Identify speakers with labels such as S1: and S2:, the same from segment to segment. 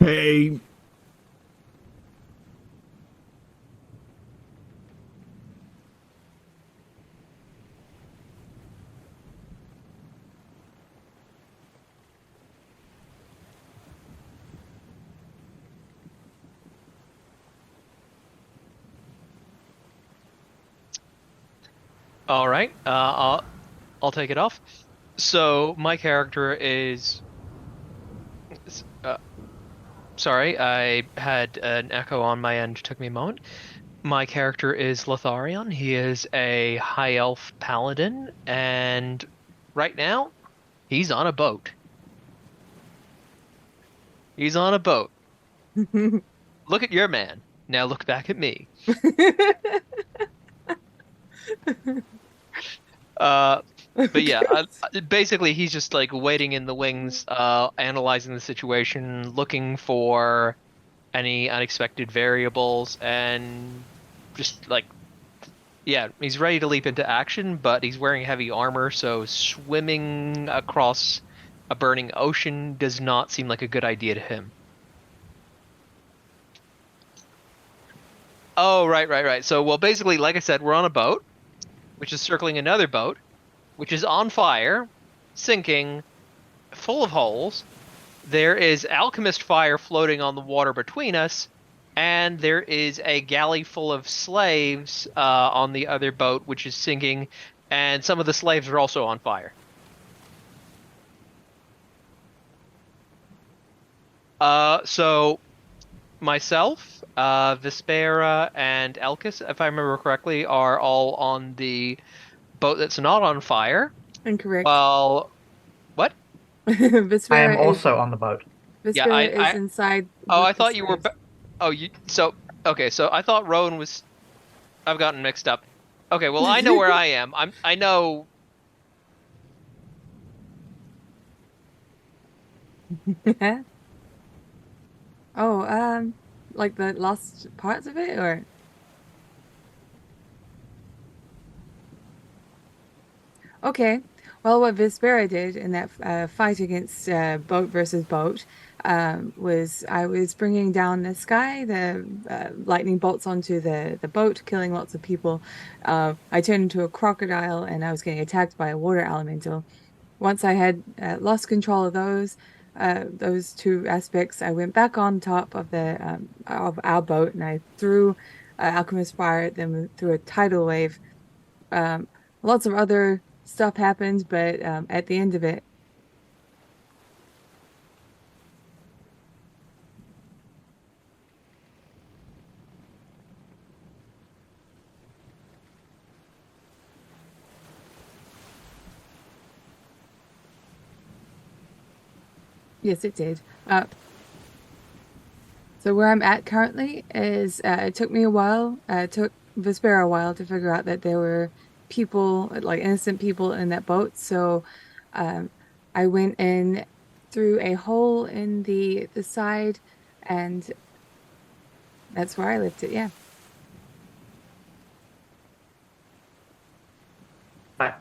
S1: Okay.
S2: All right. I'll take it off. So my character is. Uh, Sorry, I had an echo on my end. Took me a moment. My character is Lotharion. He is a high elf paladin, and right now he's on a boat. He's on a boat. Look at your man. Now look back at me. Uh, but yeah, basically he's just like waiting in the wings, analyzing the situation, looking for any unexpected variables, and just like yeah, he's ready to leap into action, but he's wearing heavy armor, so swimming across a burning ocean does not seem like a good idea to him. Oh, right, right, right. So, well, basically, like I said, we're on a boat, which is circling another boat, which is on fire, sinking, full of holes. There is alchemist fire floating on the water between us, and there is a galley full of slaves on the other boat, which is sinking, and some of the slaves are also on fire. So myself, Vespera, and Elkis, if I remember correctly, are all on the boat that's not on fire.
S3: Incorrect.
S2: Well, what?
S4: I am
S3: Vespera is
S4: also on the boat.
S2: Yeah,
S3: Vespera is inside
S2: oh,
S3: with
S2: I
S3: the
S2: thought you were,
S3: slaves.
S2: oh, okay, so I thought Rowan was, I've gotten mixed up. Okay, well, I know where I am. I know,
S3: Oh, like the last parts of it, or okay. Well, what Vespera did in that fight against boat versus boat was I was bringing down this guy, the lightning bolts onto the boat, killing lots of people. I turned into a crocodile, and I was getting attacked by a water elemental. Once I had lost control of those two aspects, I went back on top of the of our boat, and I threw alchemist fire at them through a tidal wave. Um, Lots of other stuff happened, but at the end of it, yes, it did. So where I'm at currently is it took me a while, it took Vespera a while to figure out that there were people, like innocent people in that boat. So um, I went in through a hole in the side, and that's where I left it. Yeah.
S4: Right.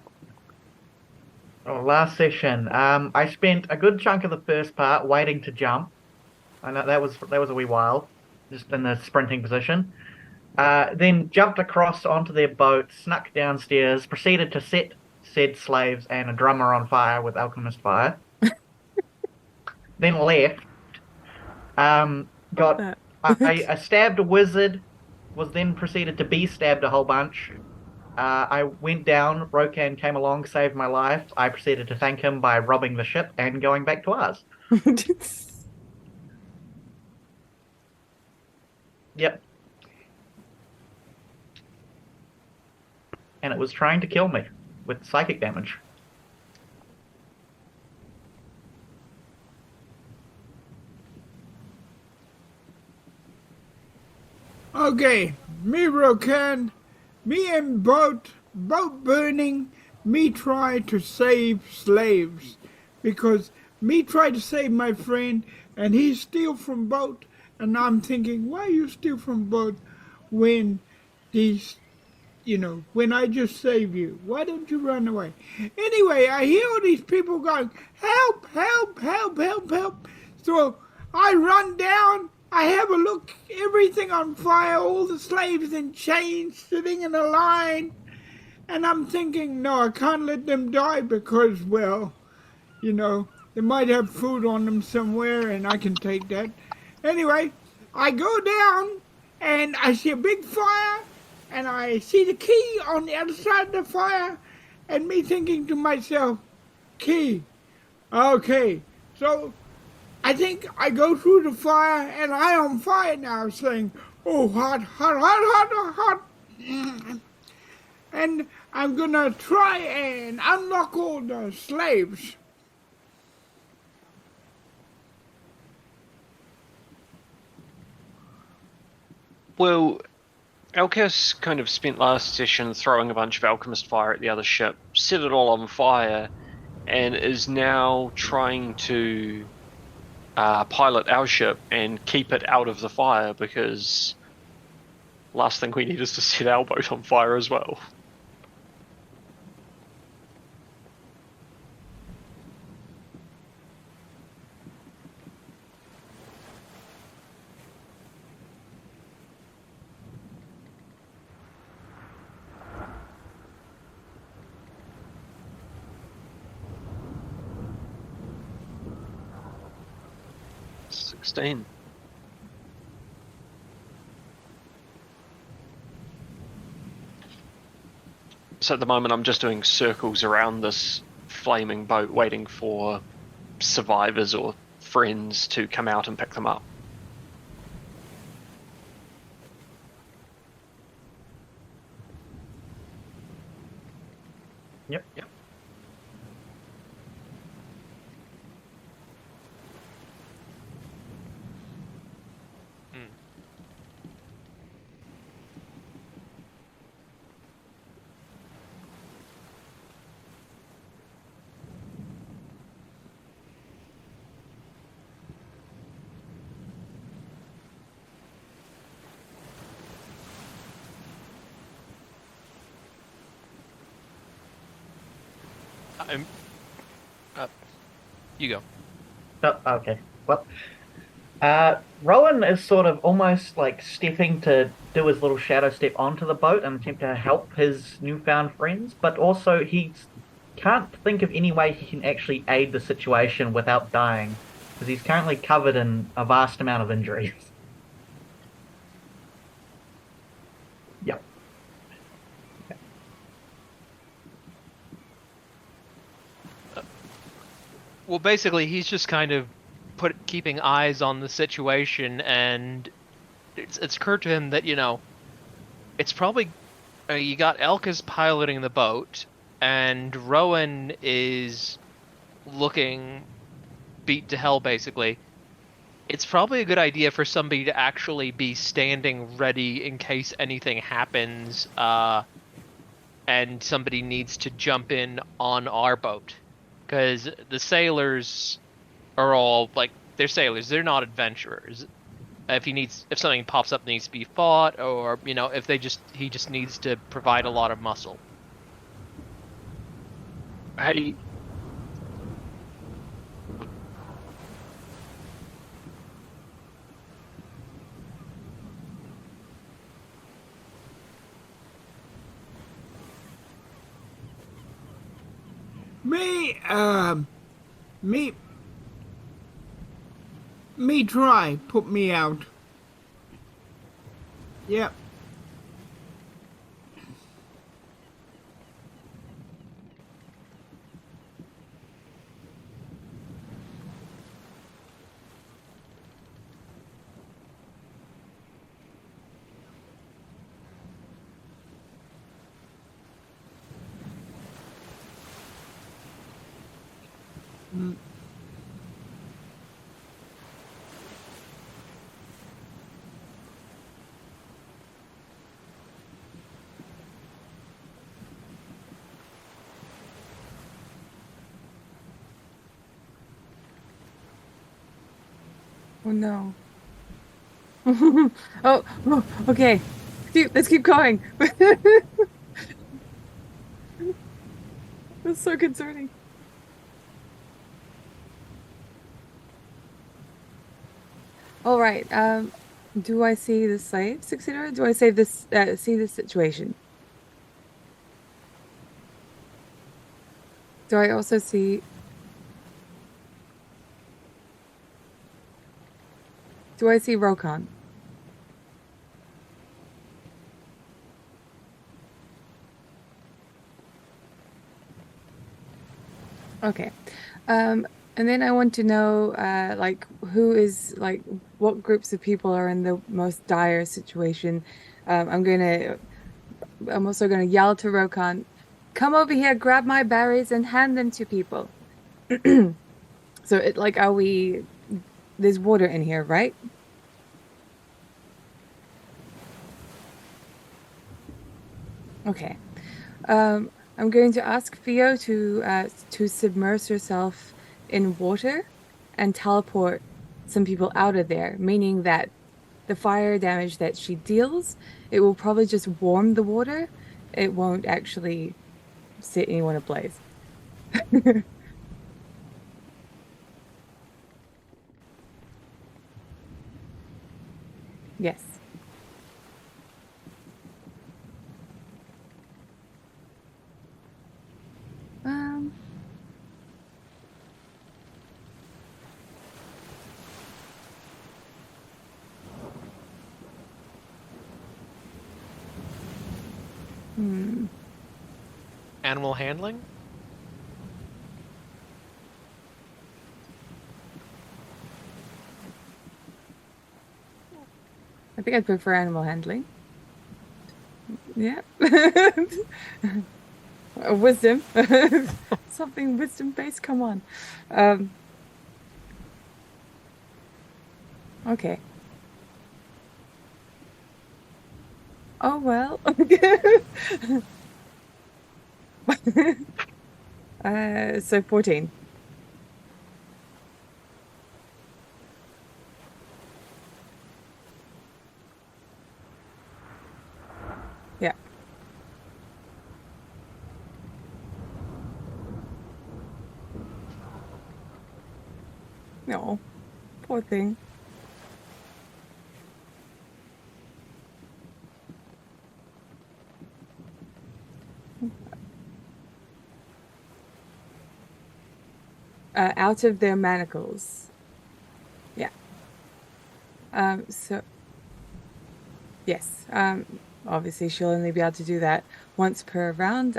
S4: Oh, last session. I spent a good chunk of the first part waiting to jump. I know that was a wee while, just in the sprinting position. Then jumped across onto their boat, snuck downstairs, proceeded to set said slaves and a drummer on fire with alchemist fire. Then left.
S3: Love
S4: Got
S3: that.
S4: I stabbed a wizard. Was then proceeded to be stabbed a whole bunch. I went down. Rokan came along, saved my life. I proceeded to thank him by robbing the ship and going back to ours. Yep. And it was trying to kill me with psychic damage.
S1: Okay. Me Rokan. Me and boat burning. Me try to save slaves. Because me try to save my friend and he steal from boat. And I'm thinking, why you steal from boat when these when I just save you, why don't you run away? Anyway, I hear all these people going, help, help, help, help, help. So I run down, I have a look, everything on fire, all the slaves in chains sitting in a line. And I'm thinking, no, I can't let them die because, well, you know, they might have food on them somewhere and I can take that. Anyway, I go down and I see a big fire and I see the key on the other side of the fire and me thinking to myself, key, okay. So I think I go through the fire and I on fire now saying, oh, hot, hot, hot, hot, hot. And I'm gonna try and unlock all the slaves.
S5: Well, Alcus kind of spent last session throwing a bunch of alchemist fire at the other ship, set it all on fire, and is now trying to pilot our ship and keep it out of the fire, because last thing we need is to set our boat on fire as well. So at the moment I'm just doing circles around this flaming boat waiting for survivors or friends to come out and pick them up.
S4: Yep.
S2: You go.
S4: Oh, okay. Well, Rowan is sort of almost like stepping to do his little shadow step onto the boat and attempt to help his newfound friends, but also he can't think of any way he can actually aid the situation without dying, because he's currently covered in a vast amount of injuries. Yep.
S2: Well, basically, he's just kind of keeping eyes on the situation, and it's occurred to him that, you know, it's probably you got Elka's piloting the boat, and Rowan is looking beat to hell, basically. It's probably a good idea for somebody to actually be standing ready in case anything happens, and somebody needs to jump in on our boat. Because the sailors are all, like, they're sailors, they're not adventurers. If something pops up that needs to be fought, or, you know, if he just needs to provide a lot of muscle.
S5: Hey,
S1: Me try, put me out. Yep.
S3: Oh no. Oh, okay. Let's keep going. That's so concerning. All right. Do I see the slaves, etc.? Do I see this situation? Do I also see? Do I see Rokan? Okay. And then I want to know, like, what groups of people are in the most dire situation. I'm also gonna yell to Rokan, come over here, grab my berries, and hand them to people. So there's water in here, right? Okay. I'm going to ask Theo to submerge herself in water and teleport some people out of there, meaning that the fire damage that she deals, it will probably just warm the water. It won't actually set anyone ablaze. Yes. Um, hmm.
S2: Animal handling?
S3: I think I'd prefer animal handling. Yeah. Wisdom. Something wisdom based, come on. Okay. Oh well. So 14. Yeah. No, poor thing. Out of their manacles. Yeah. So yes. Obviously she'll only be able to do that once per round,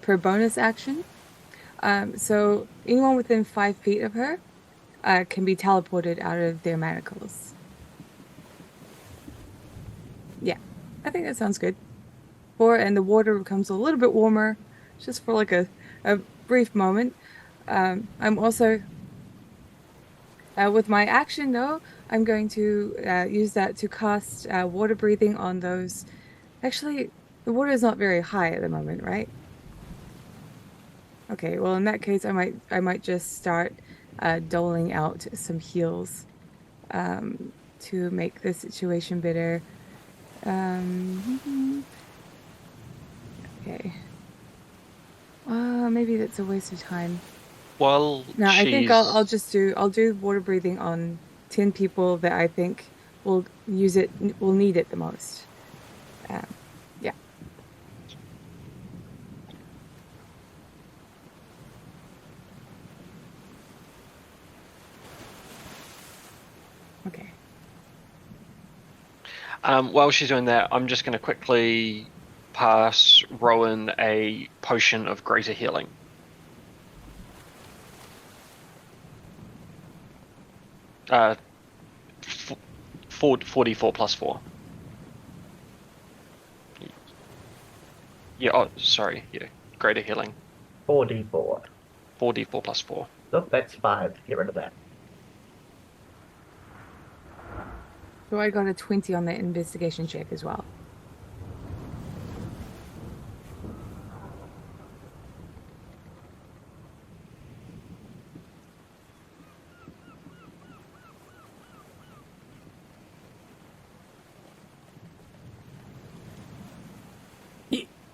S3: per bonus action. So anyone within 5 feet of her can be teleported out of their manacles. Yeah, I think that sounds good. And the water becomes a little bit warmer, just for like a brief moment. I'm also, with my action though, I'm going to use that to cast water breathing on those. Actually, the water is not very high at the moment, right? Okay, well in that case, I might just start doling out some heals to make the situation better. Okay. Maybe that's a waste of time.
S5: Well,
S3: No, I think I'll do water breathing on 10 people that I think will need it the most. Yeah. Okay.
S5: While she's doing that, I'm just going to quickly pass Rowan a potion of greater healing. Uh, 44 plus 4. Yeah, oh, sorry, yeah, greater healing.
S4: 4d4.
S5: 4d4 plus 4.
S4: Oh, that's 5. Get rid of that.
S3: So I got a 20 on the investigation check as well.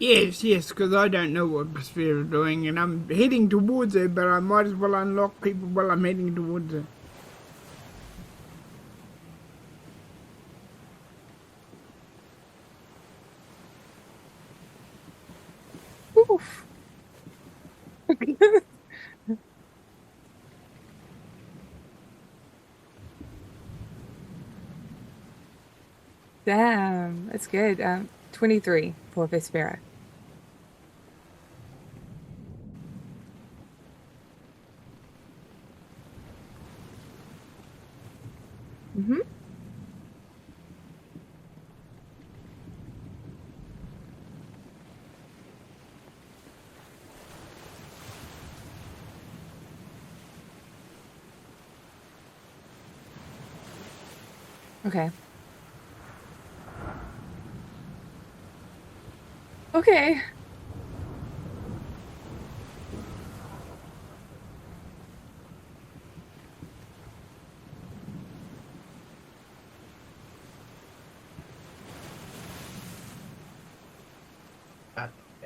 S1: Yes, because I don't know what Sphere is doing, and I'm heading towards it, but I might as well unlock people while I'm heading towards it.
S3: Oof. Damn, that's good. 23 for Vespera. Mm-hmm. Okay. Okay.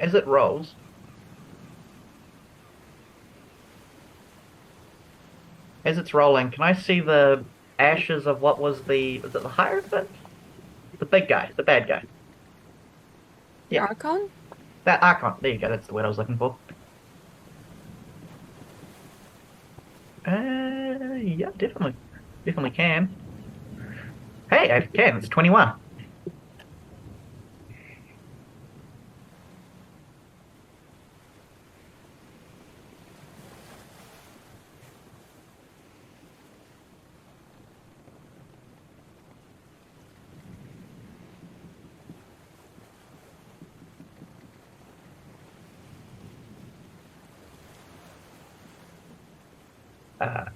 S4: As it rolls, as it's rolling, can I see the ashes of what was it the Hierophant? The big guy, the bad guy. Yeah.
S3: Archon?
S4: That Archon. There you go. That's the word I was looking for. Yeah, definitely. Definitely can. Hey, I can. It's 21.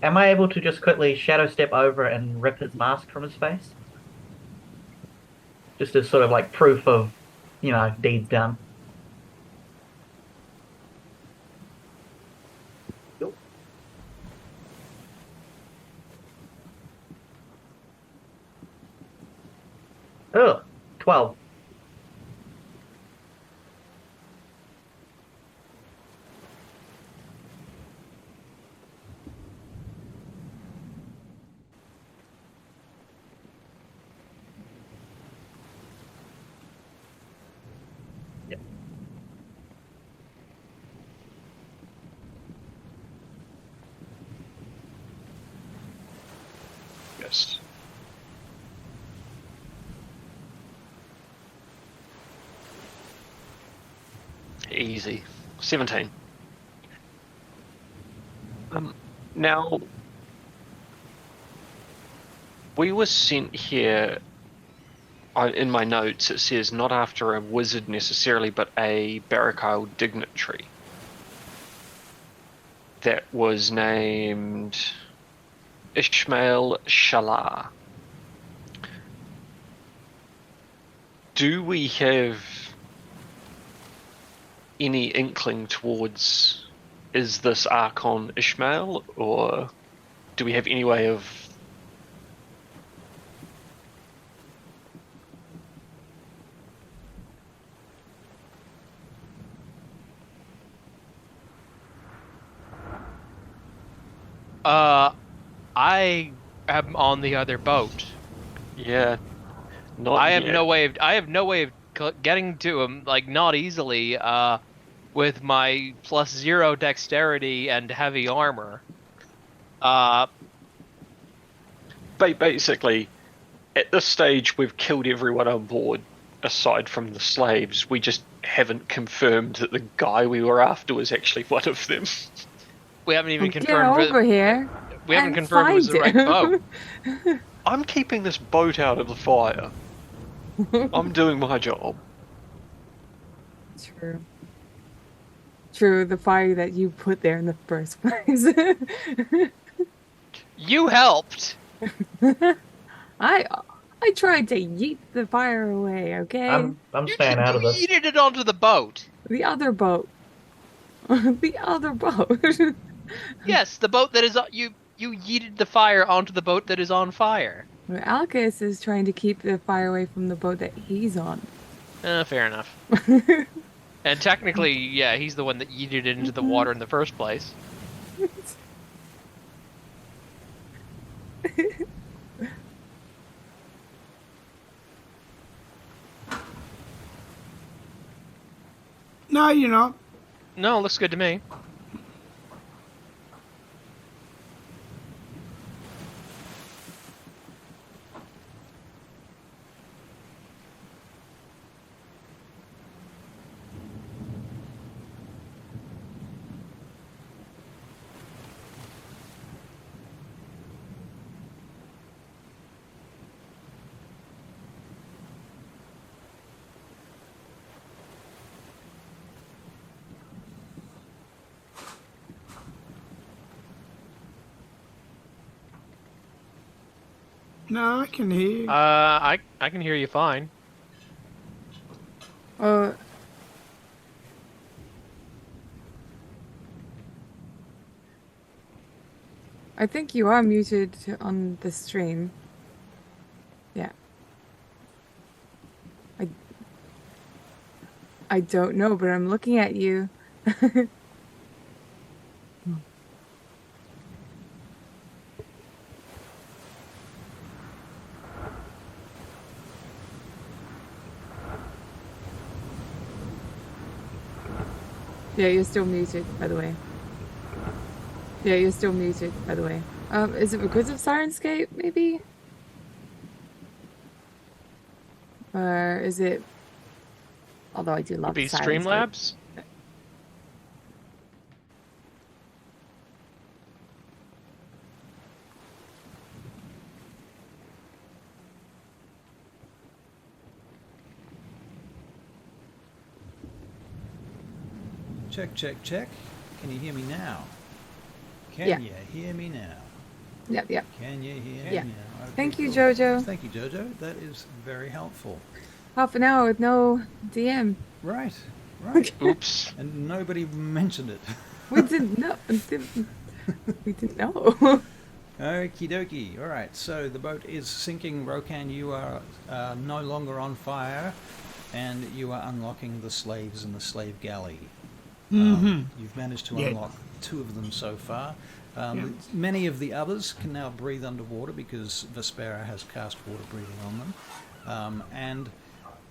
S4: Am I able to just quickly shadow step over and rip his mask from his face? Just as sort of like proof of, deeds done. Cool. Oh, 12. Yep.
S5: Yes. Easy. 17. Now, we were sent here. In my notes, it says not after a wizard necessarily, but a Barakyle dignitary that was named Ishmael Shalar. Do we have any inkling towards, is this Archon Ishmael, or do we have any way of...
S2: I am on the other boat.
S5: Yeah, not
S2: I have
S5: yet.
S2: no way of getting to him, like, not easily, with my +0 dexterity and heavy armor.
S5: Basically, at this stage, we've killed everyone on board, aside from the slaves. We just haven't confirmed that the guy we were after was actually one of them.
S2: We haven't even
S3: Get
S2: confirmed
S3: over here.
S2: we haven't
S3: and
S2: confirmed it was the right
S3: find
S2: boat.
S3: him.
S5: I'm keeping this boat out of the fire. I'm doing my job.
S3: True. True, the fire that you put there in the first place.
S2: You helped.
S3: I tried to yeet the fire away, okay?
S4: I'm staying out of this.
S2: You yeeted it onto the boat.
S3: The other boat. The other boat.
S2: Yes, the boat that is you yeeted the fire onto the boat that is on fire.
S3: Alcus is trying to keep the fire away from the boat that he's on.
S2: Fair enough. And technically, yeah, he's the one that yeeted it into the water in the first place.
S1: No, you're not.
S2: No, looks good to me.
S1: No, I can hear you.
S2: I can hear you fine.
S3: Oh, I think you are muted on the stream. Yeah. I don't know, but I'm looking at you. Yeah, you're still muted, by the way. Yeah, you're still muted, by the way. Is it because of Sirenscape, maybe? Or is it... Although I do love
S2: Could be
S3: Sirenscape.
S2: Streamlabs.
S6: Check, check, check. Can you hear me now? Can
S3: Yeah.
S6: you hear me now?
S3: Yep, yep.
S6: Can you hear
S3: Yeah.
S6: me now? Okay,
S3: Thank you,
S6: cool.
S3: Jojo.
S6: Thank you, Jojo. That is very helpful.
S3: Half an hour with no DM.
S6: Right, right.
S2: Oops.
S6: And nobody mentioned it.
S3: We didn't know. We didn't know.
S6: Okie dokie. All right, so the boat is sinking. Rokan, you are no longer on fire, and you are unlocking the slaves in the slave galley. You've managed to
S1: Yeah.
S6: unlock 2 of them so far.
S1: Yeah.
S6: Many of the others can now breathe underwater because Vespera has cast water breathing on them. And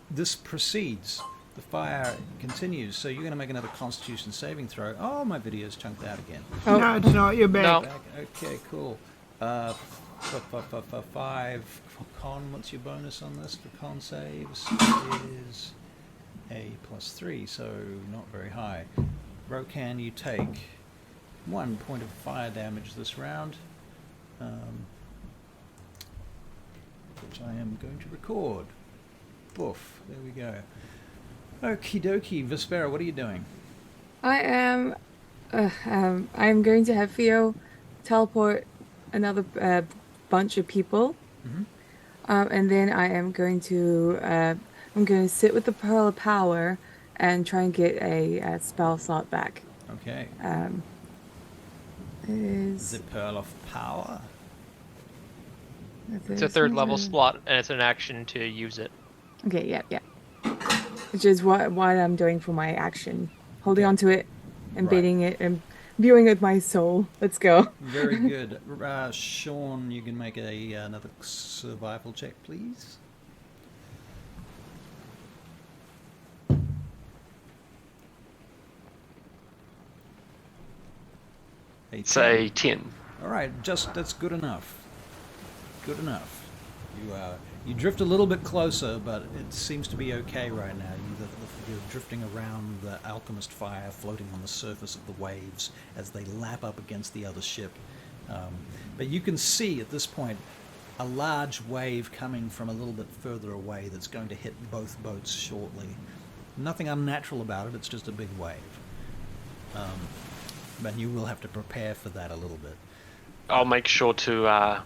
S6: this proceeds. The fire continues, so you're going to make another Constitution saving throw. Oh, my video's chunked out again.
S3: Oh.
S1: No, it's not. You're back.
S2: No.
S6: Back. Okay, cool. 5 for con. What's your bonus on this for con saves? Is a +3, so not very high. Rokan, you take 1 point of fire damage this round, which I am going to record. Boof. There we go. Okie dokie. Vespera, what are you doing?
S3: I am. I'm going to have Theo teleport another bunch of people, and then I am going to. I'm going to sit with the Pearl of Power and try and get a spell slot back.
S6: Okay.
S3: Is
S6: The Pearl of Power.
S2: It's a 3rd level slot, and it's an action to use it.
S3: Okay, yeah. Which is what I'm doing for my action. Holding on to it, and
S6: Right.
S3: baiting it, and viewing with my soul. Let's go.
S6: Very good. Sean, you can make another survival check, please.
S5: Say 10.
S6: All right, that's good enough. Good enough. You drift a little bit closer, but it seems to be okay right now. You're drifting around the alchemist fire, floating on the surface of the waves as they lap up against the other ship. But you can see at this point a large wave coming from a little bit further away that's going to hit both boats shortly. Nothing unnatural about it, it's just a big wave. But you will have to prepare for that a little bit.
S5: I'll make sure to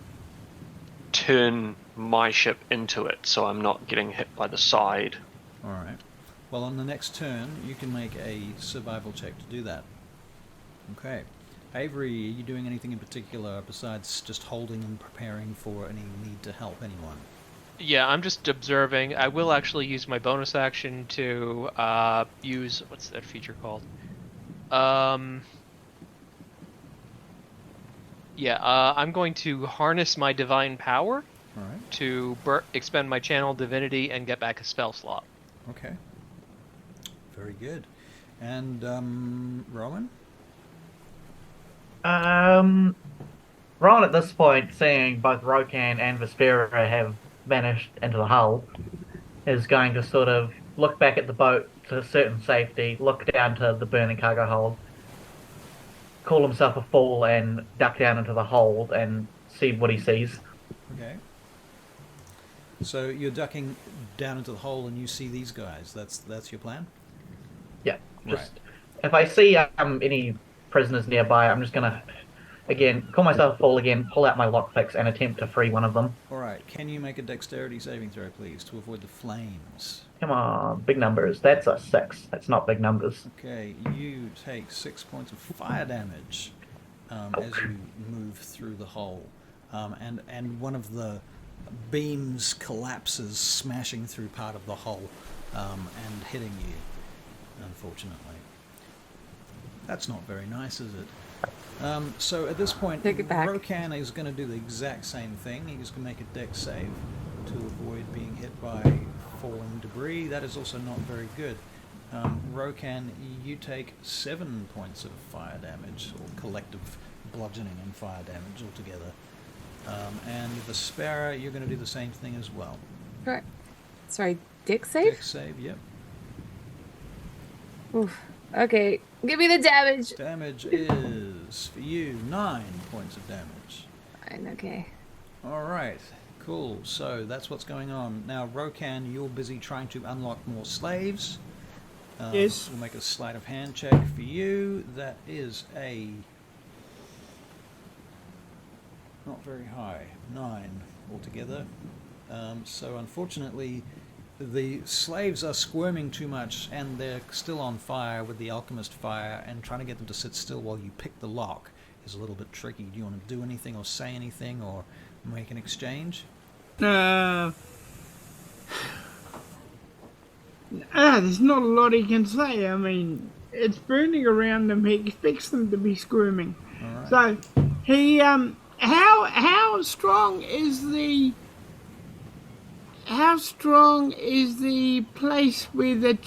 S5: turn my ship into it so I'm not getting hit by the side.
S6: All right. Well, on the next turn, you can make a survival check to do that. Okay. Avery, are you doing anything in particular besides just holding and preparing for any need to help anyone?
S2: Yeah, I'm just observing. I will actually use my bonus action to use... What's that feature called? I'm going to harness my divine power
S6: All right.
S2: to expend my channel divinity and get back a spell slot.
S6: Okay. Very good. And Rowan?
S4: Ron at this point, seeing both Rokan and Vespera have vanished into the hull, is going to sort of look back at the boat to certain safety, look down to the burning cargo hold, call himself a fool, and duck down into the hold and see what he sees.
S6: Okay. So you're ducking down into the hole and you see these guys. That's your plan?
S4: Yeah,
S6: Right.
S4: just if I see any prisoners nearby, I'm just gonna again call myself a fool again, pull out my lockpicks, and attempt to free one of them.
S6: All right. Can you make a dexterity saving throw, please, to avoid the flames?
S4: Come on, big numbers. That's a 6. That's not big numbers.
S6: Okay. You take 6 points of fire damage as you move through the hole, and one of the beams collapses, smashing through part of the hull and hitting you. Unfortunately, that's not very nice, is it? So at this point,
S3: Take it back.
S6: Rokan is going to do the exact same thing. He's going to make a dex save to avoid being hit by falling debris. That is also not very good. Rokan, you take 7 points of fire damage, or collective bludgeoning and fire damage altogether. And Vespera, you're going to do the same thing as well.
S3: Correct. Sorry, Dick save?
S6: Dex save, yep.
S3: Oof. Okay, give me the damage.
S6: Damage is, for you, 9 points of damage.
S3: Fine, okay.
S6: Alright, cool. So that's what's going on. Now, Rokan, you're busy trying to unlock more slaves.
S1: Yes.
S6: We'll make a sleight of hand check for you. That is a... not very high. 9 altogether. So unfortunately, the slaves are squirming too much, and they're still on fire with the alchemist fire, and trying to get them to sit still while you pick the lock is a little bit tricky. Do you want to do anything or say anything or make an exchange?
S1: There's not a lot he can say. I mean, it's burning around them. He expects them to be squirming.
S6: All right.
S1: So he how strong is the place where the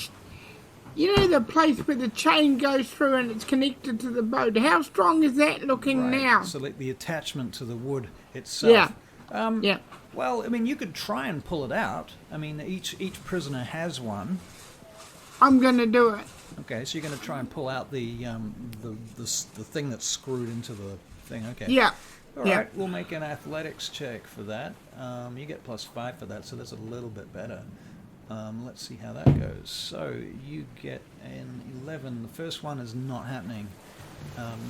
S1: place where the chain goes through and it's connected to the boat? How strong is that looking
S6: Right.
S1: now?
S6: So like the attachment to the wood itself.
S1: Yeah. Yeah.
S6: Well, I mean, you could try and pull it out. I mean, each prisoner has one.
S1: I'm gonna do it.
S6: Okay, so you're going to try and pull out the thing that's screwed into the thing. Okay.
S1: Yeah.
S6: All
S1: Yeah.
S6: right, we'll make an athletics check for that. You get +5 for that, so that's a little bit better. Let's see how that goes. So you get an 11. The first one is not happening.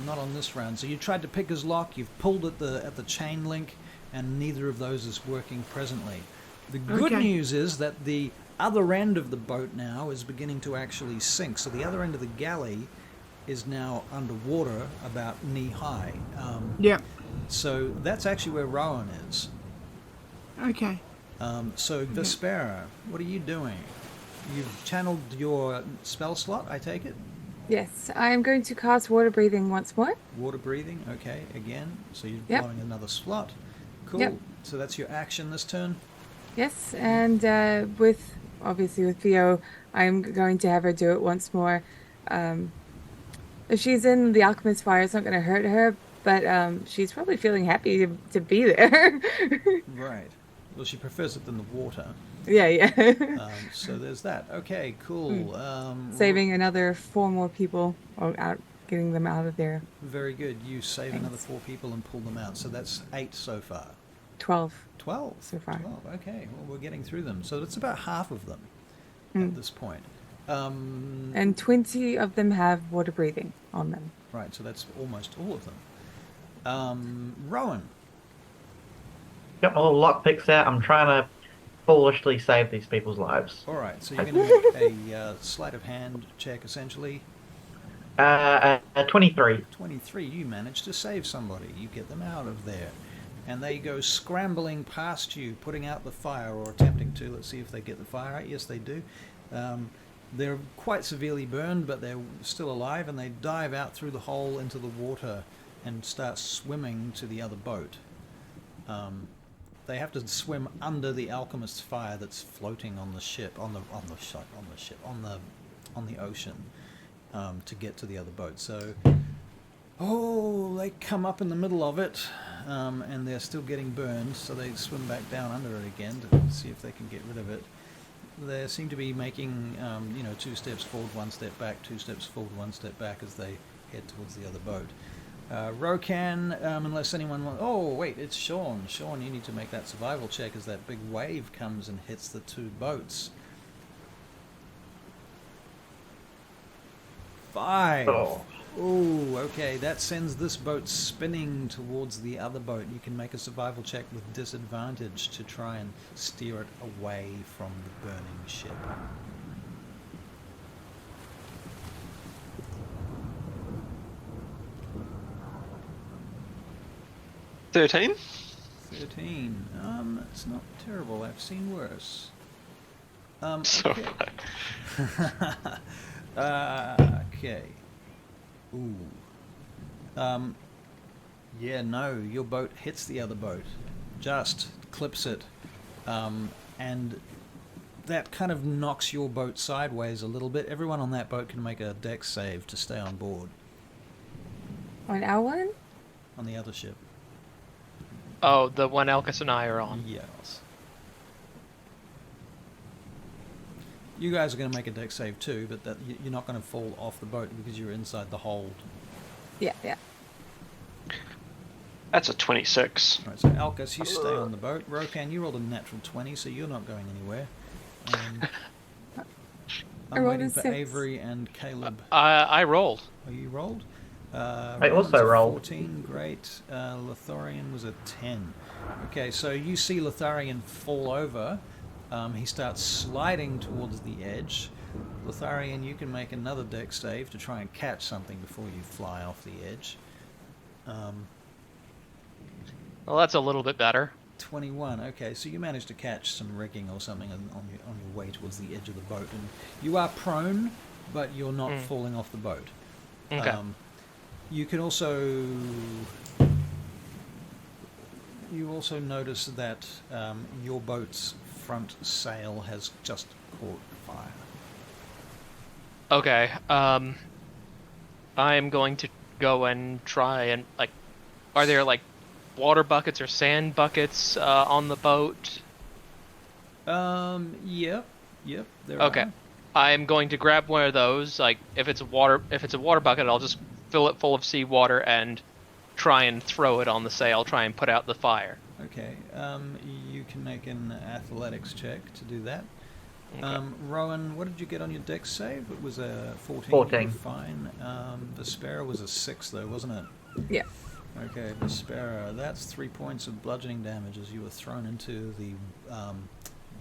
S6: Not on this round. So you tried to pick his lock. You've pulled at the chain link, and neither of those is working presently. The good
S1: Okay.
S6: news is that the other end of the boat now is beginning to actually sink. So the other end of the galley is now underwater, about knee high.
S1: Yeah.
S6: So that's actually where Rowan is.
S1: Okay.
S6: So Vespera, what are you doing? You've channeled your spell slot, I take it?
S3: Yes, I am going to cast water breathing once more.
S6: Water breathing, okay, again. So you're
S3: Yep.
S6: blowing another slot. Cool.
S3: Yep.
S6: So that's your action this turn?
S3: Yes, and with Theo, I'm going to have her do it once more. If she's in the alchemist fire, it's not going to hurt her, but she's probably feeling happy to be there.
S6: Right. Well, she prefers it than the water.
S3: Yeah.
S6: So there's that. Okay, cool.
S3: Saving another 4 more people, or getting them out of there.
S6: Very good. You save
S3: Thanks.
S6: another 4 people and pull them out. So that's 8 so far.
S3: 12
S6: 12
S3: so far.
S6: 12. Okay. Well, we're getting through them. So that's about half of them at this point.
S3: And 20 of them have water breathing on them.
S6: Right. So that's almost all of them. Rowan.
S4: Got my little lockpicks out. I'm trying to foolishly save these people's lives.
S6: All right. So you're going to make a sleight of hand check, essentially.
S4: 23.
S6: 23. You manage to save somebody. You get them out of there. And they go scrambling past you, putting out the fire, or attempting to. Let's see if they get the fire out. Yes, they do. They're quite severely burned, but they're still alive, and they dive out through the hole into the water and start swimming to the other boat. They have to swim under the alchemist's fire that's floating on the ship, on the ocean. to get to the other boat. So, they come up in the middle of it, and they're still getting burned, so they swim back down under it again to see if they can get rid of it. They seem to be making, 2 steps forward, 1 step back, 2 steps forward, 1 step back as they head towards the other boat. Rokan, unless anyone wants... Oh, wait, it's Sean. Sean, you need to make that survival check as that big wave comes and hits the 2 boats. 5.
S4: Oh.
S6: Ooh, okay, that sends this boat spinning towards the other boat. You can make a survival check with disadvantage to try and steer it away from the burning ship.
S5: $13.
S6: 13. It's not terrible. I've seen worse.
S5: So
S6: Okay. Okay. Ooh. Yeah, no, your boat hits the other boat. Just clips it. And that kind of knocks your boat sideways a little bit. Everyone on that boat can make a dex save to stay on board.
S3: On our one?
S6: On the other ship.
S2: Oh, the one Elkus and I are on.
S6: Yes. You guys are going to make a dex save too, but that you're not going to fall off the boat because you're inside the hold.
S3: Yeah.
S5: That's a 26.
S6: Right, so Alcus, you stay on the boat. Rokan, you rolled a natural 20, so you're not going anywhere.
S3: I
S6: I'm
S3: rolled
S6: waiting
S3: a
S6: for
S3: 6.
S6: Avery and Caleb.
S2: I rolled.
S6: Oh, you rolled?
S4: I also
S6: Rowan's a
S4: rolled.
S6: 14, great. Lotharian was a 10. Okay, so you see Lotharian fall over. He starts sliding towards the edge. Lotharian, you can make another dex save to try and catch something before you fly off the edge.
S2: Well, that's a little bit better.
S6: 21. Okay, so you managed to catch some rigging or something on your way towards the edge of the boat, and you are prone, but you're not falling off the boat.
S2: Okay.
S6: You can also notice that your boat's front sail has just caught fire.
S2: Okay. I am going to go and try and are there water buckets or sand buckets on the boat?
S6: Yep, there
S2: Okay.
S6: are.
S2: I'm going to grab one of those. If it's a water bucket, I'll just fill it full of seawater and try and throw it on the sail, try and put out the fire.
S6: Okay, you can make an athletics check to do that.
S2: Okay.
S6: Rowan, what did you get on your dex save? It was a 14.
S4: 14.
S6: Fine. Vespera was a 6 though, wasn't it?
S3: Yeah.
S6: Okay, Vespera, that's 3 points of bludgeoning damage as you were thrown into the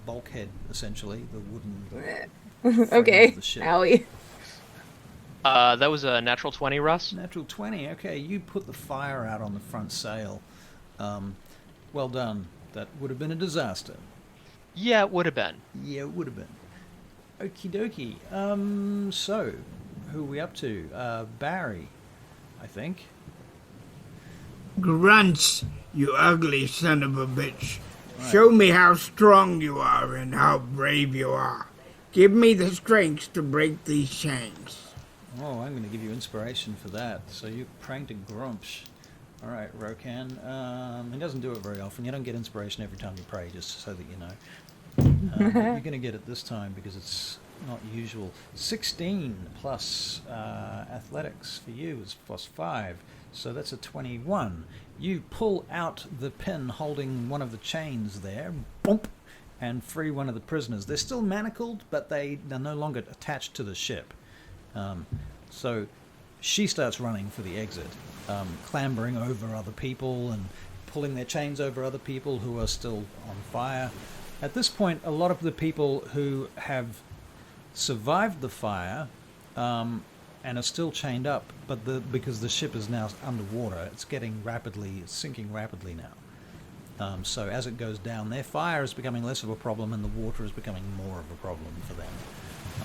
S6: bulkhead, essentially, the wooden frame
S3: Okay.
S6: of the ship.
S3: Owie.
S2: That was a natural 20, Russ.
S6: Natural 20, okay, you put the fire out on the front sail. Well done. That would have been a disaster.
S2: Yeah, it would have been.
S6: Yeah, it would have been. Okie dokie. So, who are we up to? Barry, I think.
S1: Grunts, you ugly son of a bitch.
S6: Right.
S1: Show me how strong you are and how brave you are. Give me the strength to break these chains.
S6: Oh, I'm going to give you inspiration for that. So you pranked a Grumsh. All right, Rokan. He doesn't do it very often. You don't get inspiration every time you pray, just so that you know. But you're going to get it this time because it's not usual. 16 plus athletics for you is plus 5. So that's a 21. You pull out the pin holding one of the chains there, boom, and free one of the prisoners. They're still manacled, but they're no longer attached to the ship. So she starts running for the exit, clambering over other people and pulling their chains over other people who are still on fire. At this point, a lot of the people who have survived the fire and are still chained up, but because the ship is now underwater, it's sinking rapidly now. So as it goes down, their fire is becoming less of a problem and the water is becoming more of a problem for them.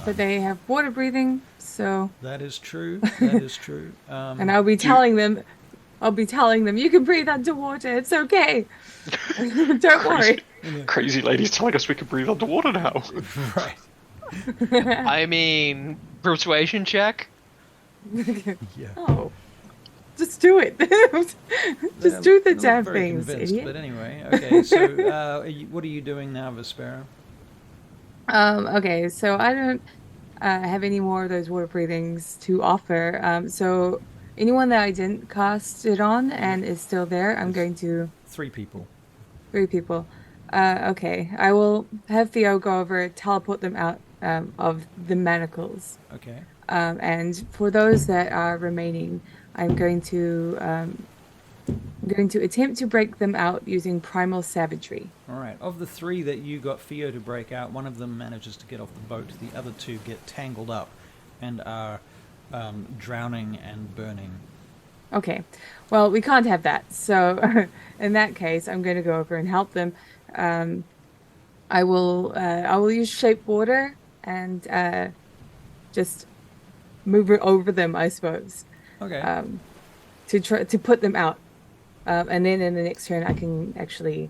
S3: But they have water breathing, so.
S6: That is true. That is true.
S3: And I'll be telling them, you can breathe underwater. It's okay. Don't worry.
S5: Crazy ladies telling us we can breathe underwater now.
S6: Right.
S2: I mean, persuasion check?
S6: Yeah.
S3: Oh, just do it. Just do the
S6: I look
S3: damn
S6: very
S3: things,
S6: convinced,
S3: idiot.
S6: but anyway, okay. So, what are you doing now, Vespera?
S3: Okay, so I don't have any more of those water breathings to offer. So anyone that I didn't cast it on
S6: Yep.
S3: and is still there, I'm
S6: There's
S3: going to
S6: 3 people.
S3: 3 people. Okay, I will have Theo go over, teleport them out of the manacles.
S6: Okay.
S3: And for those that are remaining, I'm going to attempt to break them out using primal savagery.
S6: All right. Of the 3 that you got Theo to break out, one of them manages to get off the boat. The other 2 get tangled up and are drowning and burning.
S3: Okay, well, we can't have that. So in that case, I'm going to go over and help them. I will use shape water and just move it over them, I suppose,
S6: Okay.
S3: to try to put them out. And then in the next turn, I can actually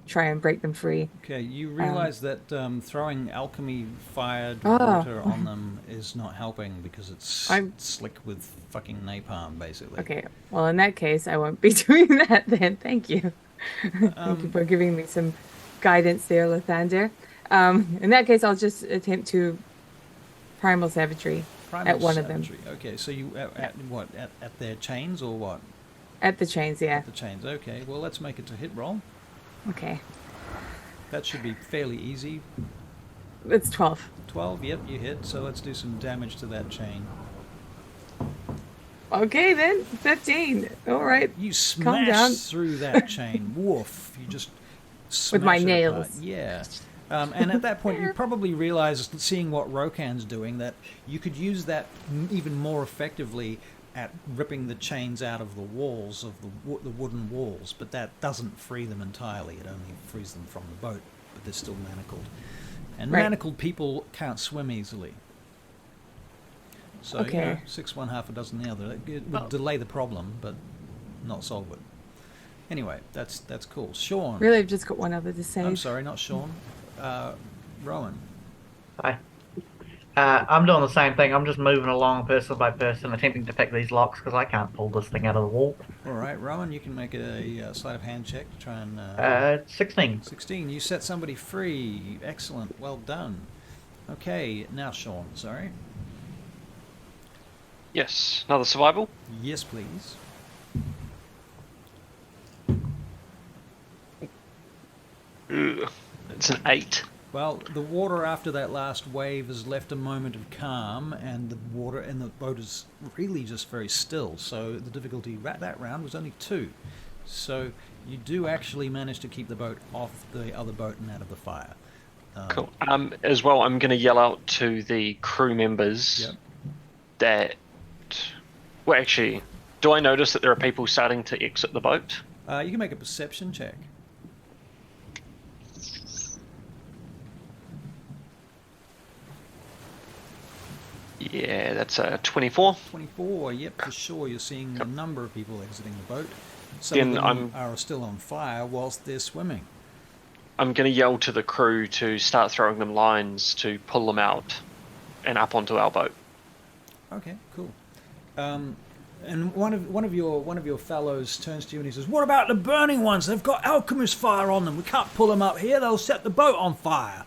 S3: try and break them free.
S6: Okay. You realize that throwing alchemy-fired
S3: Oh.
S6: water on them is not helping because it's
S3: I'm-
S6: slick with fucking napalm, basically.
S3: Okay, well, in that case, I won't be doing that then. Thank you. Thank you for giving me some guidance there, Lathander. In that case, I'll just attempt to primal savagery
S6: Primal
S3: at one of them.
S6: savagery. Okay. So you at what? At their chains or what?
S3: At the chains, yeah.
S6: At the chains. Okay. Well, let's make it to hit roll.
S3: Okay.
S6: That should be fairly easy.
S3: It's 12.
S6: 12. Yep, you hit. So let's do some damage to that chain.
S3: Okay, then. 15. All right.
S6: You
S3: Calm down.
S6: smash through that chain. Woof. You just smash
S3: my
S6: it apart.
S3: nails.
S6: Yeah. And at that point, you probably realize, seeing what Rokan's doing, that you could use that even more effectively at ripping the chains out of the walls of the wooden walls. But that doesn't free them entirely. It only frees them from the boat, but they're still manacled. And
S3: Right.
S6: manacled people can't swim easily. So,
S3: Okay.
S6: you know, 6 one, half a dozen the other. It would delay the problem, but not solve it. Anyway, that's cool. Sean.
S3: Really, I've just got one other to save.
S6: I'm sorry, not Sean. Rowan.
S4: Hi. I'm doing the same thing. I'm just moving along person by person, attempting to pick these locks because I can't pull this thing out of the wall.
S6: All right, Rowan, you can make a sleight of hand check to try and...
S4: 16.
S6: 16. You set somebody free. Excellent. Well done. Okay, now Sean, sorry.
S5: Yes, another survival.
S6: Yes, please.
S5: Ugh, it's an 8.
S6: Well, the water after that last wave has left a moment of calm, and the water in the boat is really just very still. So the difficulty that round was only 2. So you do actually manage to keep the boat off the other boat and out of the fire.
S5: Cool. As well, I'm going to yell out to the crew members
S6: Yep.
S5: that... Well, actually, do I notice that there are people starting to exit the boat?
S6: You can make a perception check.
S5: Yeah, that's a 24.
S6: 24, yep, for sure. You're seeing a number of people exiting the boat. Some
S5: Then
S6: of them
S5: I'm-
S6: are still on fire whilst they're swimming.
S5: I'm going to yell to the crew to start throwing them lines to pull them out and up onto our boat.
S6: Okay, cool. And one of your fellows turns to you and he says, "What about the burning ones? They've got alchemist fire on them. We can't pull them up here. They'll set the boat on fire."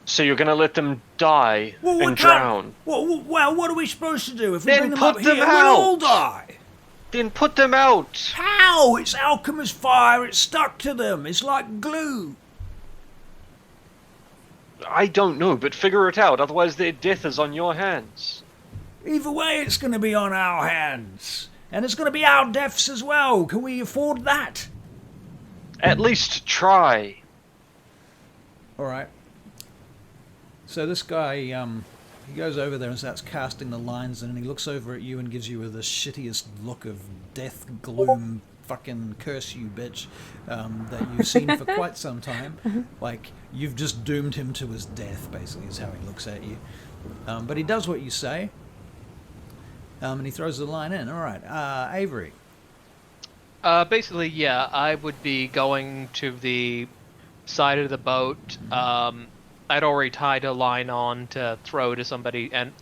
S5: So you're going to let them die
S6: Well,
S5: and drown?
S6: Well, what are we supposed to do? If we
S5: Then
S6: bring them
S5: put
S6: up
S5: them
S6: here, we'll all
S5: out.
S6: die.
S5: Then put them out!
S6: How? It's alchemist fire. It's stuck to them. It's like glue.
S5: I don't know, but figure it out, otherwise their death is on your hands.
S6: Either way, it's going to be on our hands. And it's going to be our deaths as well. Can we afford that?
S5: At least try.
S6: All right. So this guy, he goes over there and starts casting the lines, and he looks over at you and gives you the shittiest look of death, gloom, fucking curse you, bitch, that you've seen for quite some time. Like, you've just doomed him to his death, basically, is how he looks at you. But he does what you say, and he throws the line in. All right, Avery.
S2: Basically, yeah, I would be going to the side of the boat. I'd already tied a line on to throw to somebody, and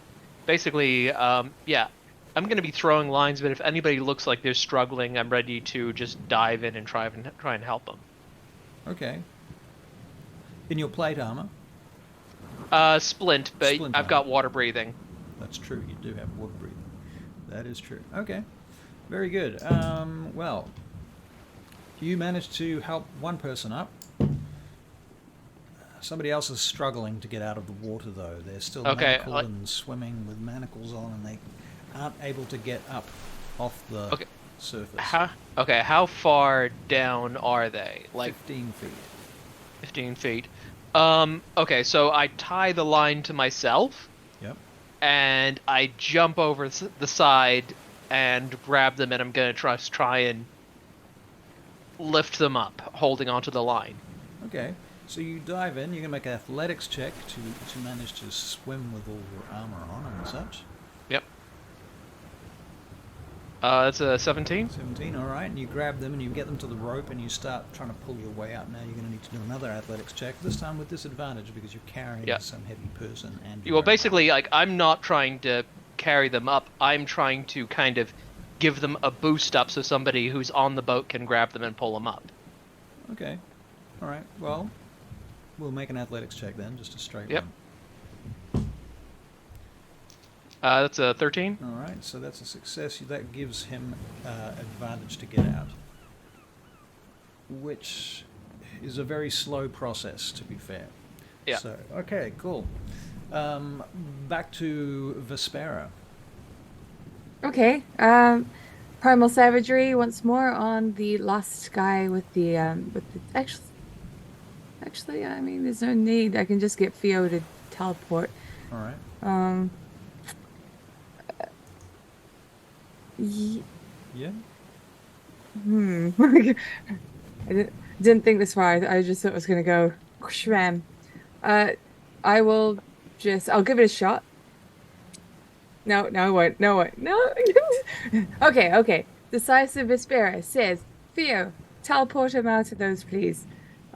S2: basically, yeah, I'm gonna be throwing lines, but if anybody looks like they're struggling, I'm ready to just dive in and try and help them.
S6: Okay. In your plate armor?
S2: Splint, but
S6: Splint
S2: I've got
S6: armor.
S2: water breathing.
S6: That's true. You do have water breathing. That is true. Okay. Very good. Well, you managed to help one person up. Somebody else is struggling to get out of the water, though. They're still
S2: Okay,
S6: manacled and swimming with manacles on, and they aren't able to get up off the surface.
S2: How far down are they? Like
S6: 15 feet.
S2: 15 feet. Okay, so I tie the line to myself.
S6: Yep.
S2: And I jump over the side and grab them, and I'm gonna try and lift them up, holding onto the line.
S6: Okay. So you dive in. You can make an athletics check to manage to swim with all your armor on and such.
S2: Yep. That's a 17.
S6: 17, all right. And you grab them and you get them to the rope and you start trying to pull your way out. Now you're going to need to do another athletics check, this time with disadvantage because you're carrying some heavy person. And
S2: Well, basically, like, I'm not trying to carry them up. I'm trying to kind of give them a boost up so somebody who's on the boat can grab them and pull them up.
S6: Okay. All right. Well, we'll make an athletics check then, just a straight
S2: Yep.
S6: one.
S2: That's a 13.
S6: All right. So that's a success. That gives him advantage to get out, which is a very slow process, to be fair.
S2: Yeah.
S6: So, okay, cool. Back to Vespera.
S3: Okay. Primal Savagery once more on the last guy with the actually, I mean, there's no need. I can just get Theo to teleport.
S6: All right. Yeah.
S3: I didn't think this far. I just thought it was gonna go shram. I'll give it a shot. No, I won't. No. Okay. Decisive Vespera says, Theo, teleport him out of those, please.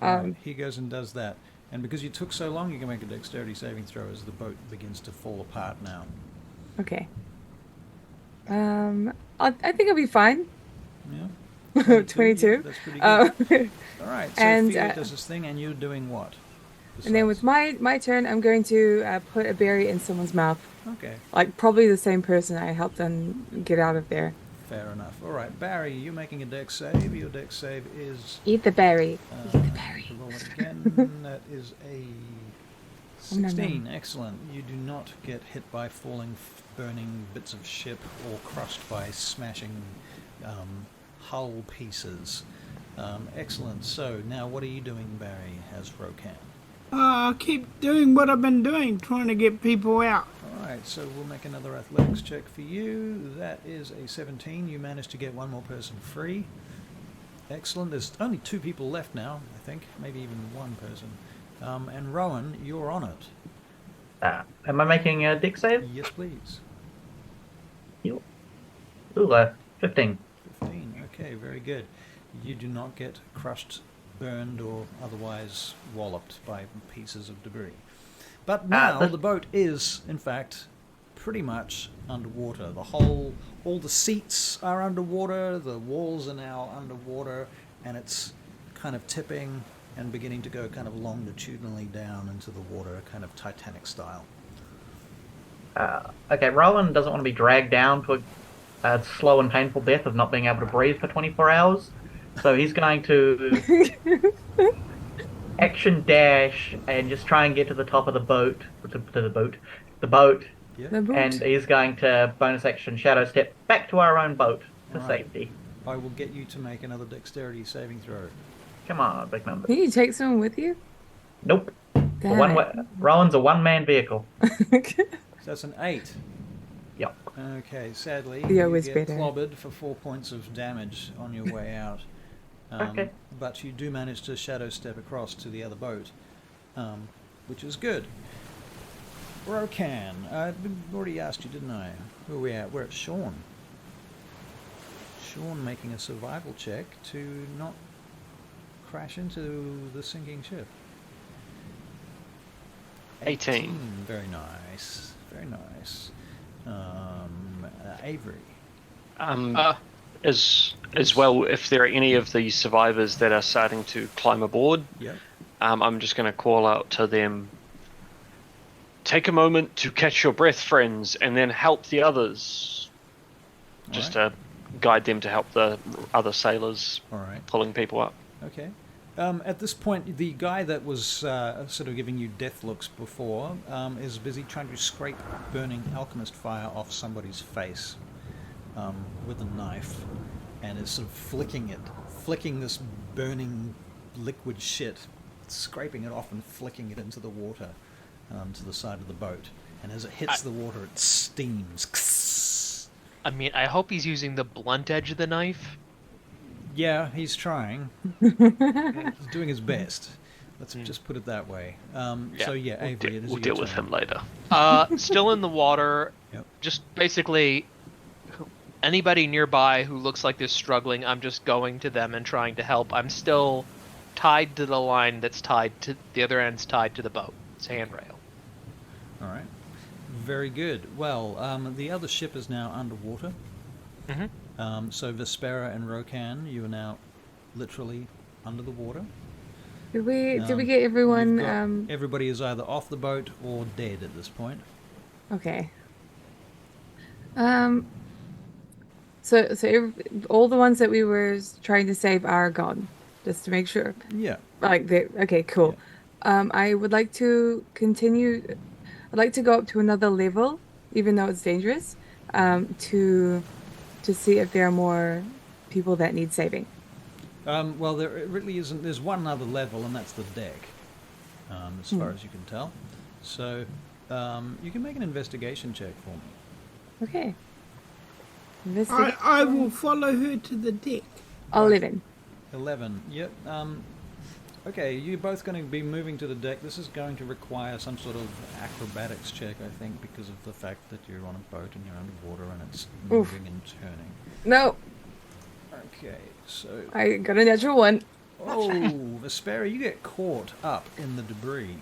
S6: Right, he goes and does that. And because you took so long, you can make a dexterity saving throw as the boat begins to fall apart now.
S3: Okay. I think I'll be fine.
S6: Yeah.
S3: 22.
S6: Yeah, that's pretty good. All right, so
S3: and,
S6: Theo does this thing, and you're doing what?
S3: And then with my turn, I'm going to put a berry in someone's mouth.
S6: Okay.
S3: Like, probably the same person I helped them get out of there.
S6: Fair enough. All right, Barry, you're making a dex save. Your dex save is...
S3: Eat the berry. Eat the berry.
S6: To roll it again. That is a 16.
S3: No.
S6: Excellent. You do not get hit by falling, burning bits of ship or crushed by smashing hull pieces. Excellent. So, now what are you doing, Barry, as Rokan?
S1: I keep doing what I've been doing, trying to get people out.
S6: Alright, so we'll make another athletics check for you. That is a 17. You managed to get one more person free. Excellent. There's only 2 people left now, I think. Maybe even 1 person. And Rowan, you're on it.
S4: Am I making a dex save?
S6: Yes, please.
S4: Ooh, 15.
S6: 15. Okay, very good. You do not get crushed, burned, or otherwise walloped by pieces of debris. But now the boat is, in fact, pretty much underwater. All the seats are underwater, the walls are now underwater, and it's kind of tipping and beginning to go kind of longitudinally down into the water, kind of Titanic style.
S4: Okay, Rowan doesn't want to be dragged down to a slow and painful death of not being able to breathe for 24 hours. So he's going to action dash and just try and get to the top of the boat, the boat,
S6: Yeah.
S4: and he's going to bonus action shadow step back to our own boat for
S6: Right.
S4: safety.
S6: I will get you to make another dexterity saving throw.
S4: Come on, big number.
S3: Can you take someone with you?
S4: Nope.
S3: Damn it.
S4: Rowan's a one-man vehicle.
S6: So that's an 8.
S4: Yep.
S6: Okay, sadly,
S3: Theo
S6: you
S3: was
S6: get
S3: better.
S6: clobbered for 4 points of damage on your way out.
S4: Okay.
S6: But you do manage to shadow step across to the other boat, which is good. Rokan, I already asked you, didn't I? Where are we at? We're at Sean. Sean making a survival check to not crash into the sinking ship.
S5: 18.
S6: Very nice. Very nice. Avery.
S5: As well, if there are any of these survivors that are starting to climb aboard,
S6: Yep.
S5: I'm just going to call out to them. Take a moment to catch your breath, friends, and then help the others. Just to guide them to help the other sailors pulling people up.
S6: Okay. At this point, the guy that was sort of giving you death looks before is busy trying to scrape burning alchemist fire off somebody's face with a knife, and is sort of flicking this burning liquid shit, scraping it off and flicking it into the water to the side of the boat. And as it hits the water, it steams.
S2: I mean, I hope he's using the blunt edge of the knife.
S6: Yeah, he's trying. He's doing his best. Let's just put it that way. So yeah, Avery,
S5: we'll deal with him later.
S2: Still in the water.
S6: Yep.
S2: Just basically, anybody nearby who looks like they're struggling, I'm just going to them and trying to help. I'm still tied to the line that's tied to the other end's tied to the boat. It's handrail.
S6: All right. Very good. Well, the other ship is now underwater.
S2: Mm-hmm.
S6: So Vespera and Rokan, you are now literally under the water.
S3: Did we get everyone?
S6: Everybody is either off the boat or dead at this point.
S3: Okay. So all the ones that we were trying to save are gone, just to make sure.
S6: Yeah.
S3: Okay, cool.
S6: Yeah.
S3: I would like to continue. I'd like to go up to another level, even though it's dangerous, to see if there are more people that need saving.
S6: Well, there really isn't. There's one other level, and that's the deck, as far as you can tell. So you can make an investigation check for me.
S3: Okay.
S1: I will follow her to the deck.
S3: 11.
S6: 11. Yep. Okay, you're both going to be moving to the deck. This is going to require some sort of acrobatics check, I think, because of the fact that you're on a boat and you're underwater and it's moving and turning.
S3: No.
S6: Okay, so...
S3: I got a natural 1.
S6: Oh, Vespera, you get caught up in the debris.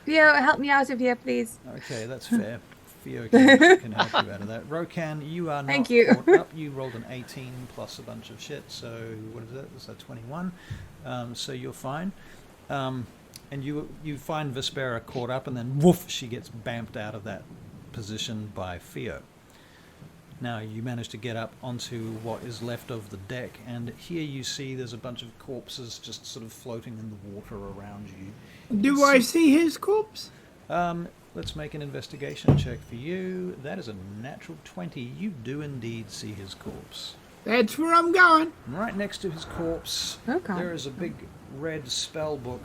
S3: Theo, help me out of here, please.
S6: Okay, that's fair. Theo can help you out of that. Rokan, you are not
S3: Thank you.
S6: caught up. You rolled an 18 plus a bunch of shit, so what is that? That's a 21. So you're fine. And you find Vespera caught up, and then woof, she gets bamped out of that position by Theo. Now you manage to get up onto what is left of the deck, and here you see there's a bunch of corpses just sort of floating in the water around you.
S1: Do I see his corpse?
S6: Let's make an investigation check for you. That is a natural 20. You do indeed see his corpse.
S1: That's where I'm going.
S6: Right next to his corpse, there is a big red spell book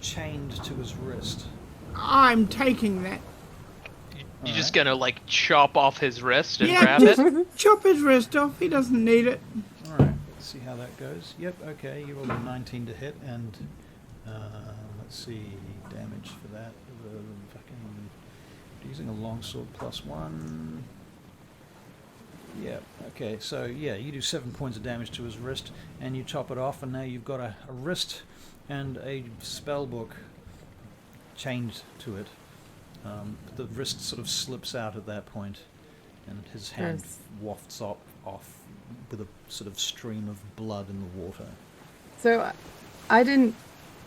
S6: chained to his wrist.
S1: I'm taking that.
S2: You're just gonna like chop off his wrist and
S1: Yeah,
S2: grab
S1: just
S2: it?
S1: chop his wrist off. He doesn't need it.
S6: Alright, let's see how that goes. Yep, okay, you rolled a 19 to hit, and let's see, damage for that. Using a longsword +1. Yeah, okay, so yeah, you do 7 points of damage to his wrist, and you chop it off, and now you've got a wrist and a spell book chained to it. The wrist sort of slips out at that point, and his hand wafts off with a sort of stream of blood in the water.
S3: So, I didn't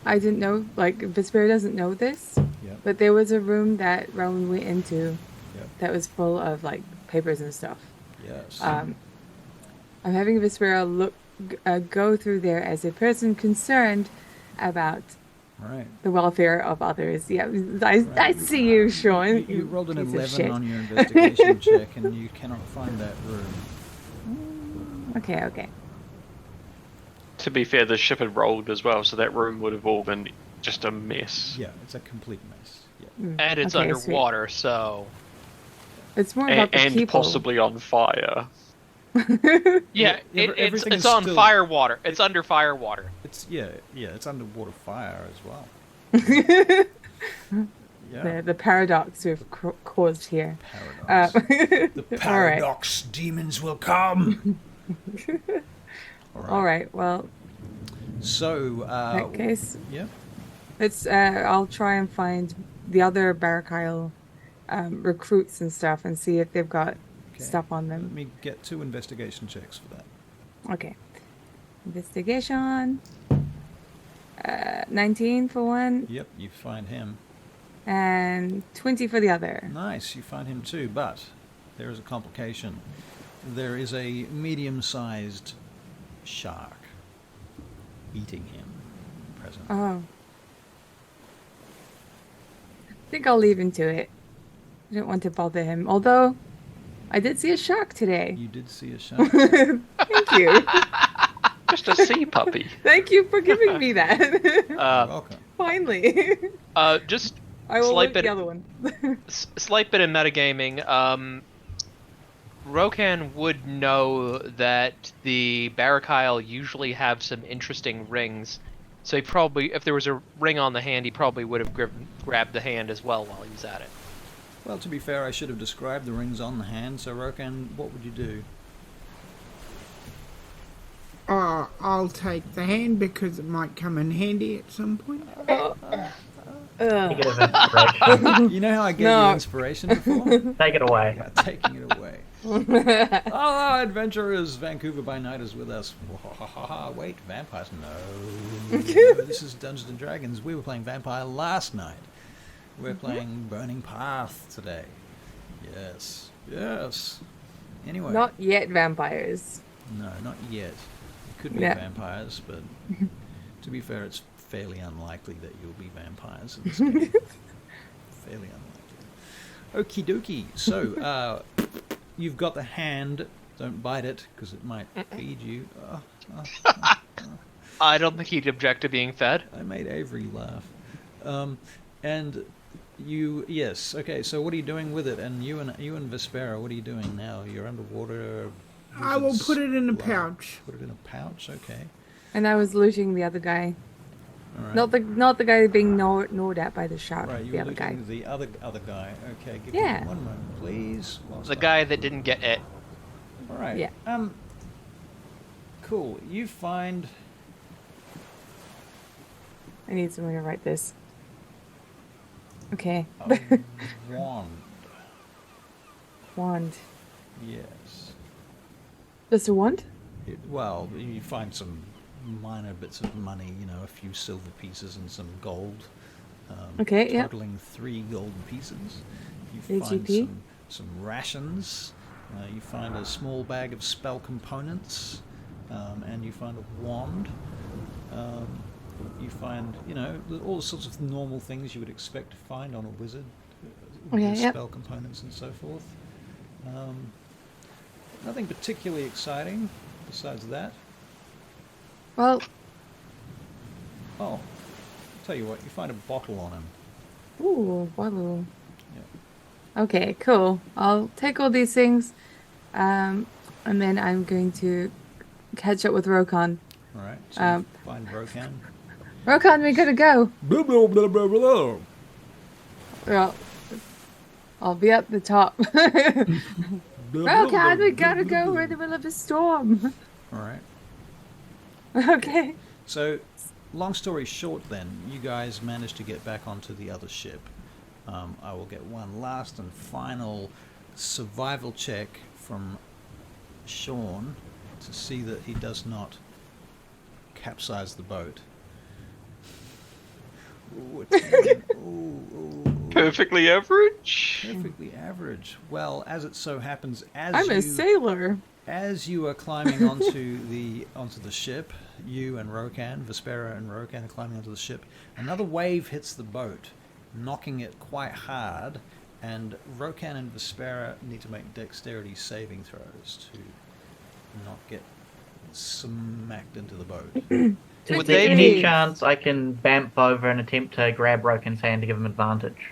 S3: know, like, Vespera doesn't know this,
S6: Yep.
S3: but there was a room that Rowan went into
S6: Yep.
S3: that was full of, like, papers and stuff.
S6: Yes.
S3: I'm having Vespera go through there as a person concerned about
S6: Right.
S3: the welfare of others. Yeah, I see you, Sean.
S6: You rolled an
S3: piece of
S6: 11
S3: shit.
S6: on your investigation check, and you cannot find that room.
S3: Okay.
S5: To be fair, the ship had rolled as well, so that room would have all been just a mess.
S6: Yeah, it's a complete mess. Yeah.
S2: And it's
S3: Okay,
S2: underwater, so...
S3: It's more about the
S5: And
S3: people.
S5: possibly on fire.
S2: Yeah,
S6: everything
S2: it's
S6: is
S2: on
S6: still-
S2: fire water. It's under fire water.
S6: It's it's underwater fire as well. Yeah.
S3: The paradox we've caused here.
S6: Paradox. The
S3: All right.
S6: paradox demons will come.
S3: All right. Well,
S6: So,
S3: in that case,
S6: yeah.
S3: let's. I'll try and find the other Barakyle recruits and stuff and see if they've got
S6: Okay.
S3: stuff on
S6: Let
S3: them.
S6: me get 2 investigation checks for that.
S3: Okay. Investigation. 19 for one
S6: Yep, you find him.
S3: and 20 for the other.
S6: Nice, you find him too, but there is a complication. There is a medium-sized shark eating him presently.
S3: Oh. I think I'll leave him to it. I don't want to bother him. Although, I did see a shark today.
S6: You did see a shark?
S3: Thank you.
S2: Just a sea puppy.
S3: Thank you for giving me that.
S6: You're
S2: Uh,
S6: welcome.
S3: Finally.
S2: just
S3: I will
S2: slight
S3: look
S2: bit,
S3: the other one.
S2: slight bit of metagaming. Rokan would know that the Barakyle usually have some interesting rings, so he probably, if there was a ring on the hand, he probably would have grabbed the hand as well while he was at it.
S6: Well, to be fair, I should have described the rings on the hand, so Rokan, what would you do?
S1: I'll take the hand because it might come in handy at some point.
S4: Negative inspiration.
S6: You know how I gave
S3: No.
S6: you inspiration before?
S4: Take it away.
S6: Yeah, taking it away. Oh, adventurers! Vancouver by Night is with us. Wait, vampires? No. This is Dungeons and Dragons. We were playing Vampire last night. We're playing Burning Path today. Yes. Yes. Anyway.
S3: Not yet vampires.
S6: No, not yet. It could be
S3: Yeah.
S6: vampires, but to be fair, it's fairly unlikely that you'll be vampires in this game. Fairly unlikely. Okie dokie. So, you've got the hand. Don't bite it, because it might feed you.
S2: I don't think he'd object to being fed.
S6: I made Avery laugh. And you, yes, okay, so what are you doing with it? And you and Vespera, what are you doing now? You're underwater.
S1: I will
S6: wizard's
S1: put it in a
S6: blood.
S1: pouch.
S6: Put it in a pouch, okay.
S3: And I was looting the other guy.
S6: All right.
S3: Not the guy being gnawed at by the shark.
S6: Right, you
S3: the
S6: were
S3: other guy.
S6: looking at the other guy. Okay, give
S3: Yeah.
S6: me one moment, please. whilst
S2: The
S6: I-
S2: guy that didn't get it.
S6: All right.
S3: Yeah.
S6: Cool. You find.
S3: I need someone to write this. Okay.
S6: A wand.
S3: Wand.
S6: Yes.
S3: Just a wand?
S6: Well, you find some minor bits of money, you know, a few silver pieces and some gold.
S3: Okay, yeah.
S6: Totaling 3 golden pieces. You find
S3: AGP.
S6: some rations. You find a small bag of spell components. And you find a wand. You find, you know, all sorts of normal things you would expect to find on a wizard.
S3: Okay,
S6: with
S3: yep.
S6: spell components and so forth. Nothing particularly exciting besides that.
S3: Well,
S6: Oh, I'll tell you what, you find a bottle on him.
S3: ooh, bottle.
S6: Yeah.
S3: Okay, cool. I'll take all these things, and then I'm going to catch up with Rokan.
S6: All right. So
S3: Um,
S6: you find Rokan.
S3: Rokan, we gotta go.
S6: Blah, blah, blah, blah, blah.
S3: Well, I'll be at the top. Rokan, we gotta go. We're in the middle of a storm.
S6: All right.
S3: Okay.
S6: So, long story short, then, you guys managed to get back onto the other ship. I will get one last and final survival check from Sean to see that he does not capsize the boat. Ooh, a 10. Ooh.
S5: Perfectly average.
S6: Perfectly average. Well, as it so happens,
S3: I'm a sailor.
S6: as you are climbing onto the ship, you and Rokan, Vespera and Rokan are climbing onto the ship, another wave hits the boat, knocking it quite hard, and Rokan and Vespera need to make dexterity saving throws to not get smacked into the boat.
S4: Is
S2: Would
S4: there
S2: they
S4: any
S2: be-
S4: chance I can bamp over and attempt to grab Rokan's hand to give him advantage?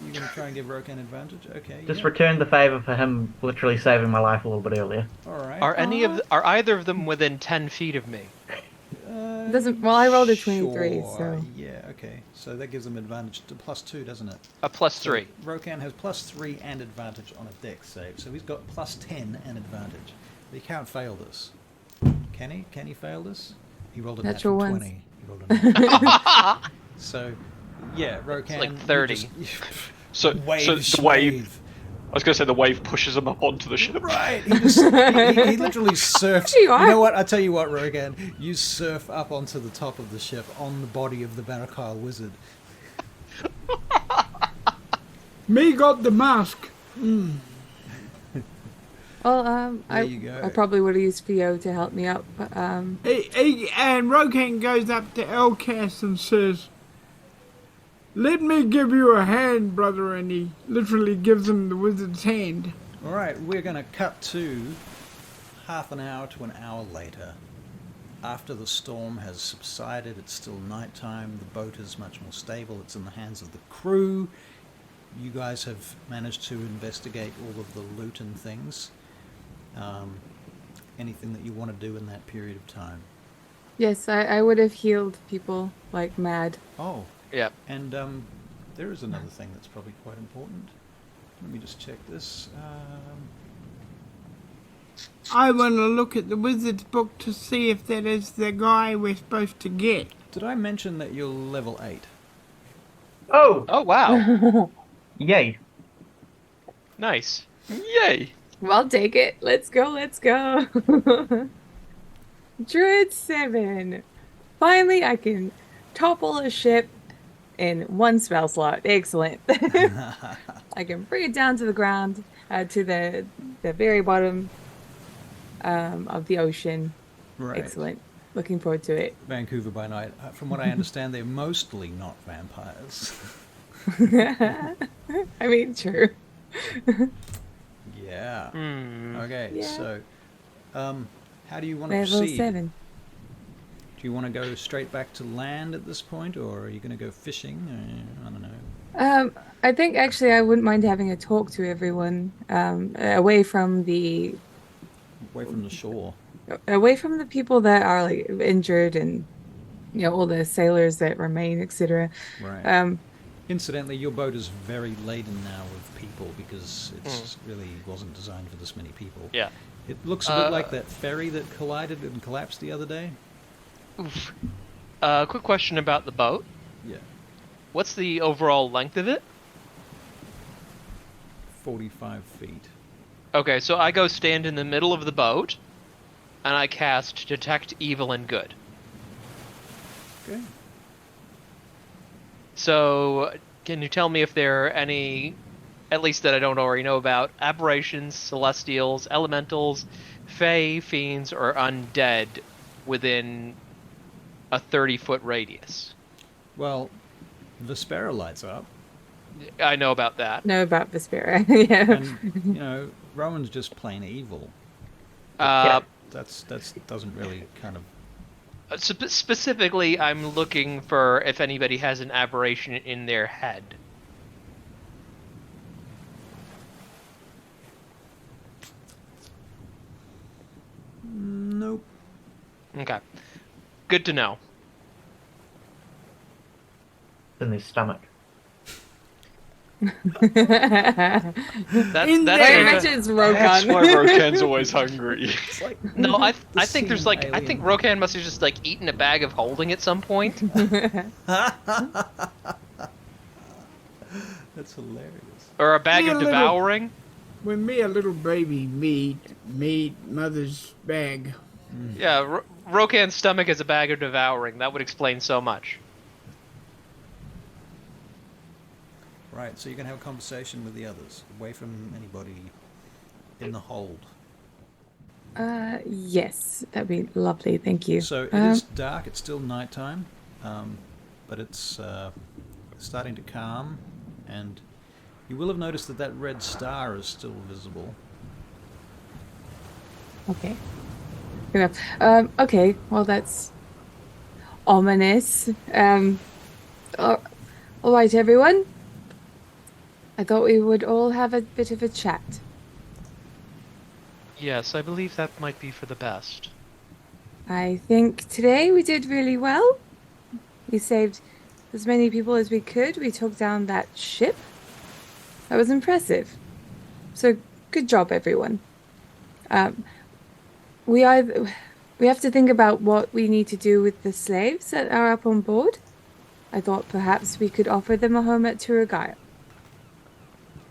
S6: You're going to try and give Rokan advantage? Okay.
S4: Just
S6: yeah.
S4: return the favour for him literally saving my life a little bit earlier.
S6: All right.
S2: Are either of them within 10 feet of me?
S3: Doesn't. Well, I rolled a 23,
S6: Sure.
S3: so.
S6: Yeah, okay. So that gives them advantage to +2, doesn't it?
S2: A +3.
S6: Rokan has +3 and advantage on a dex save, so he's got +10 and advantage. He can't fail this. Can he? Can he fail this? He rolled a
S3: Natural
S6: natural
S3: ones.
S6: 20. He rolled a natural 20. So, yeah, Rokan.
S2: like 30.
S5: So
S6: Wave,
S5: the wave. I was going to say the wave pushes him up onto the ship.
S6: Right, he literally surfs.
S3: You
S6: You
S3: are.
S6: know what? I tell you what, Rogan. You surf up onto the top of the ship on the body of the Barakyle wizard.
S1: Me got the mask.
S3: Well,
S6: There you go.
S3: I probably would have used Theo to help me up. But,
S1: And Rokan goes up to Elcas and says, "Let me give you a hand, brother," and he literally gives him the wizard's hand.
S6: All right, we're going to cut to half an hour to an hour later. After the storm has subsided, it's still nighttime. The boat is much more stable. It's in the hands of the crew. You guys have managed to investigate all of the loot and things. Anything that you want to do in that period of time?
S3: yes, I would have healed people like mad.
S6: Oh,
S2: Yeah.
S6: and there is another thing that's probably quite important. Let me just check this.
S1: I want to look at the wizard's book to see if that is the guy we're supposed to get.
S6: Did I mention that you're level 8?
S4: Oh,
S2: Oh wow.
S4: yay.
S2: Nice.
S5: Yay!
S3: Well, take it. Let's go. Let's go. Druid 7. Finally, I can topple a ship in one spell slot. Excellent. I can bring it down to the ground, to the very bottom of the ocean.
S6: Right.
S3: Excellent. Looking forward to it.
S6: Vancouver by night. From what I understand, they're mostly not vampires.
S3: I mean, true.
S6: Yeah. Okay,
S3: Yeah.
S6: so how do you want to
S3: Level
S6: proceed?
S3: 7.
S6: Do you want to go straight back to land at this point, or are you going to go fishing? I don't know.
S3: I think actually I wouldn't mind having a talk to everyone away from the
S6: Away from the shore.
S3: people that are like injured and all the sailors that remain, etc.
S6: Right. Incidentally, your boat is very laden now with people because it really wasn't designed for this many people.
S2: Yeah.
S6: It looks a bit like that ferry that collided and collapsed the other day.
S2: Oof. Quick question about the boat.
S6: Yeah.
S2: What's the overall length of it?
S6: 45 feet.
S2: Okay, so I go stand in the middle of the boat, and I cast Detect Evil and Good.
S6: Okay.
S2: So, can you tell me if there are any, at least that I don't already know about, aberrations, celestials, elementals, fae, fiends, or undead within a 30-foot radius?
S6: Well, Vespera lights up,
S2: I know about that.
S3: Know about Vespera. Yeah.
S6: and Rowan's just plain evil. That's doesn't really kind of.
S2: Specifically, I'm looking for if anybody has an aberration in their head.
S6: Nope.
S2: Okay. Good to know.
S4: In his stomach.
S2: That's
S1: In
S2: that's
S1: there.
S3: I
S2: a-
S3: imagine it's
S5: That's
S3: Rokan.
S5: why Rokan's always hungry.
S6: It's like
S2: No, I
S6: the
S2: think there's
S6: sea
S2: like I think
S6: alien.
S2: Rokan must have just like eaten a bag of holding at some point.
S6: That's hilarious.
S2: Or a bag
S1: Yeah,
S2: of
S1: little-
S2: devouring.
S1: When me a little baby meat mother's bag.
S2: Yeah, Rokan's stomach is a bag of devouring. That would explain so much.
S6: Right, so you can have a conversation with the others, away from anybody in the hold.
S3: Yes, that'd be lovely. Thank you.
S6: So it is dark, it's still nighttime, but it's starting to calm, and you will have noticed that red star is still visible.
S3: Okay. Good enough. Okay, well, that's ominous. All right, everyone. I thought we would all have a bit of a chat.
S2: Yes, I believe that might be for the best.
S3: I think today we did really well. We saved as many people as we could. We took down that ship. That was impressive. So, good job, everyone. We have to think about what we need to do with the slaves that are up on board. I thought perhaps we could offer them a home at Turugaya.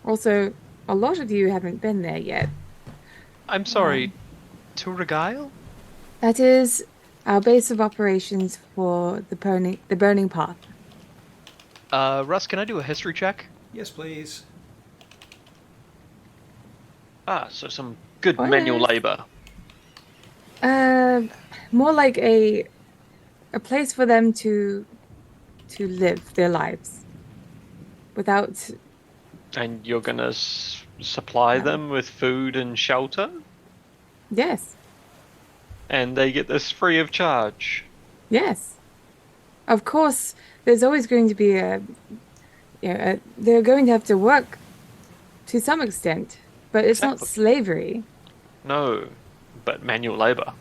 S3: Also, a lot of you haven't been there yet.
S2: I'm sorry, to regale?
S3: That is our base of operations for the burning path.
S2: Russ, can I do a history check?
S6: Yes, please.
S5: So some good
S3: What
S5: manual
S3: is-
S5: labor.
S3: Uh, More like a place for them to live their lives without.
S5: And you're gonna supply
S3: Uh,
S5: them with food and shelter?
S3: yes,
S5: And they get this free of charge.
S3: yes. Of course, there's always going to be they're going to have to work to some extent, but it's not
S5: Exactly.
S3: slavery.
S5: No, but manual labor.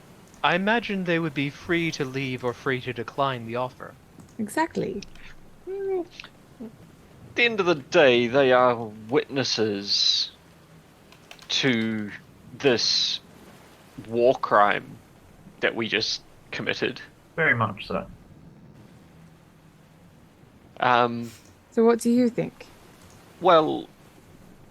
S2: I imagine they would be free to leave or free to decline the offer.
S3: Exactly.
S5: At the end of the day, they are witnesses to this war crime that we just committed.
S4: Very much so.
S3: So what do you think?
S5: Well,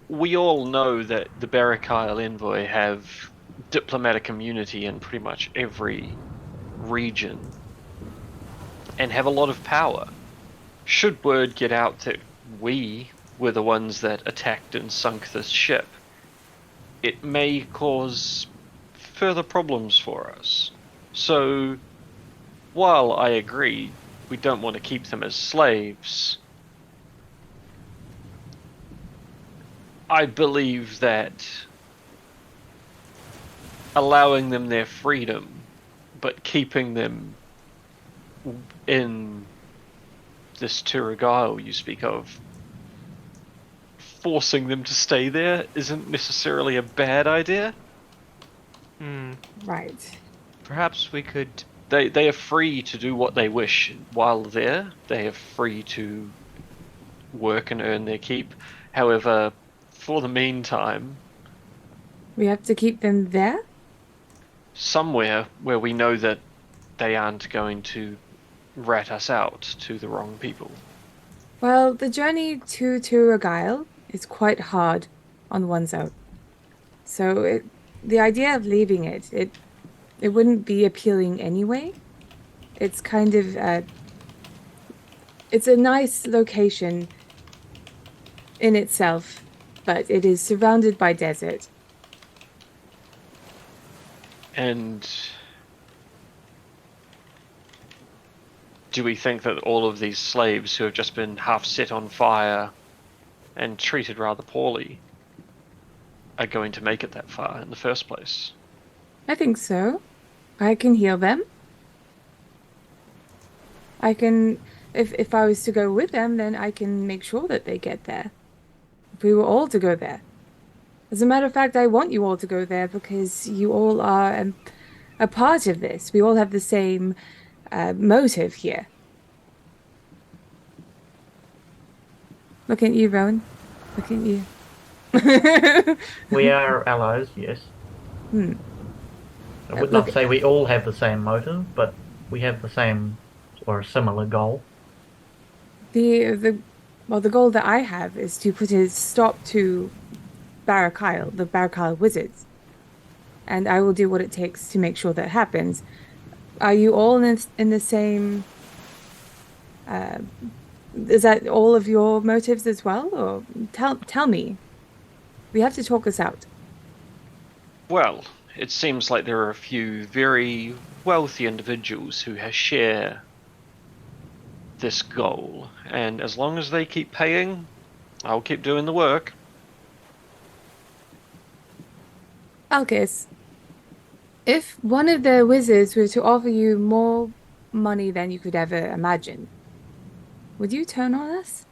S5: we all know that the Barrack Isle envoy have diplomatic immunity in pretty much every region and have a lot of power. Should word get out that we were the ones that attacked and sunk this ship, it may cause further problems for us. So, while I agree we don't want to keep them as slaves, I believe that allowing them their freedom, but keeping them in this Turagile you speak of, forcing them to stay there isn't necessarily a bad idea.
S3: Right.
S2: Perhaps we could.
S5: They are free to do what they wish while there. They are free to work and earn their keep. However, for the meantime,
S3: We have to keep them there?
S5: somewhere where we know that they aren't going to rat us out to the wrong people.
S3: Well, the journey to Turagile is quite hard on one's own. So the idea of leaving it wouldn't be appealing anyway. It's kind of it's a nice location in itself, but it is surrounded by desert.
S5: And do we think that all of these slaves who have just been half set on fire and treated rather poorly are going to make it that far in the first place?
S3: I think so. I can heal them. I can, if I was to go with them, then I can make sure that they get there. If we were all to go there. As a matter of fact, I want you all to go there because you all are a part of this. We all have the same motive here. Look at you, Rowan. Look at you.
S4: We are allies, yes. I would not say we all have the same motive, but we have the same or a similar goal.
S3: The goal that I have is to put a stop to Barrack Isle, the Barrack Isle wizards. And I will do what it takes to make sure that happens. Are you all in the same... is that all of your motives as well? Or tell me. We have to talk this out.
S5: Well, it seems like there are a few very wealthy individuals who share this goal, and as long as they keep paying, I'll keep doing the work.
S3: Alkis, if one of the wizards were to offer you more money than you could ever imagine, would you turn on us?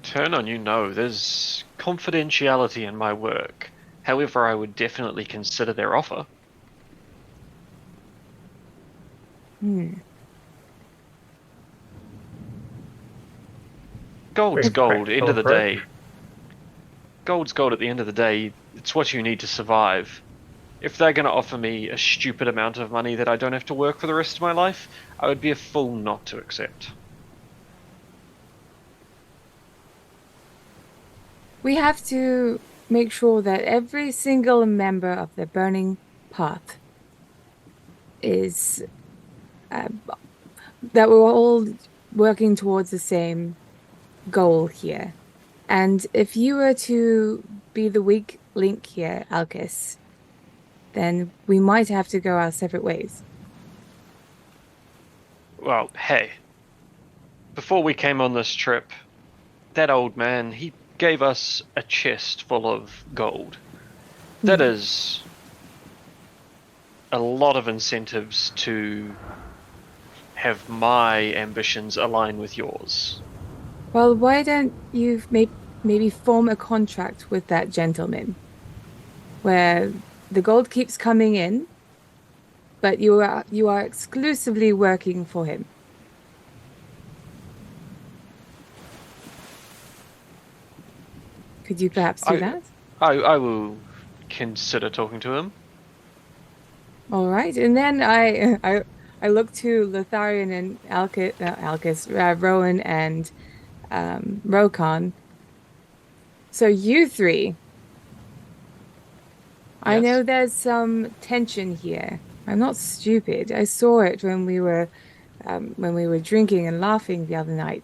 S5: Turn on you? No, there's confidentiality in my work. However, I would definitely consider their offer. Gold's
S4: Very
S5: gold, end
S4: practical
S5: of the
S4: approach.
S5: day. Gold's gold at the end of the day. It's what you need to survive. If they're going to offer me a stupid amount of money that I don't have to work for the rest of my life, I would be a fool not to accept.
S3: We have to make sure that every single member of the Burning Path is that we're all working towards the same goal here. And if you were to be the weak link here, Alkis, then we might have to go our separate ways.
S5: Well, hey. Before we came on this trip, that old man, he gave us a chest full of gold. That is a lot of incentives to have my ambitions align with yours.
S3: Well, why don't you maybe form a contract with that gentleman where the gold keeps coming in, but you are exclusively working for him. Could you perhaps do that?
S5: I will consider talking to him.
S3: All right, and then I look to Lotharion and Rowan and Rokan. So you three, I
S2: Yes.
S3: know there's some tension here. I'm not stupid. I saw it when we were drinking and laughing the other night.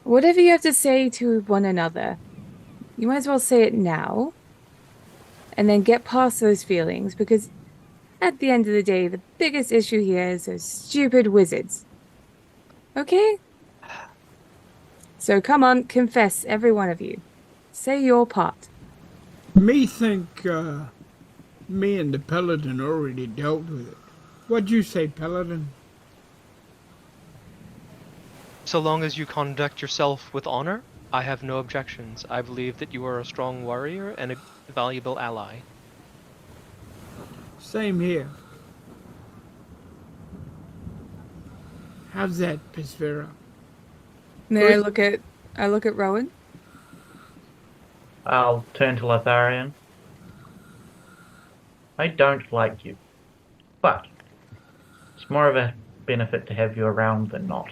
S3: Whatever you have to say to one another, you might as well say it now, and then get past those feelings, because at the end of the day, the biggest issue here is those stupid wizards. Okay? So come on, confess, every one of you. Say your part.
S1: Me think me and the Paladin already dealt with it. What'd you say, Paladin?
S2: So long as you conduct yourself with honor, I have no objections. I believe that you are a strong warrior and a valuable ally.
S1: Same here. How's that, Pisvera?
S3: Then I look at Rowan.
S4: I'll turn to Lotharion. I don't like you, but it's more of a benefit to have you around than not.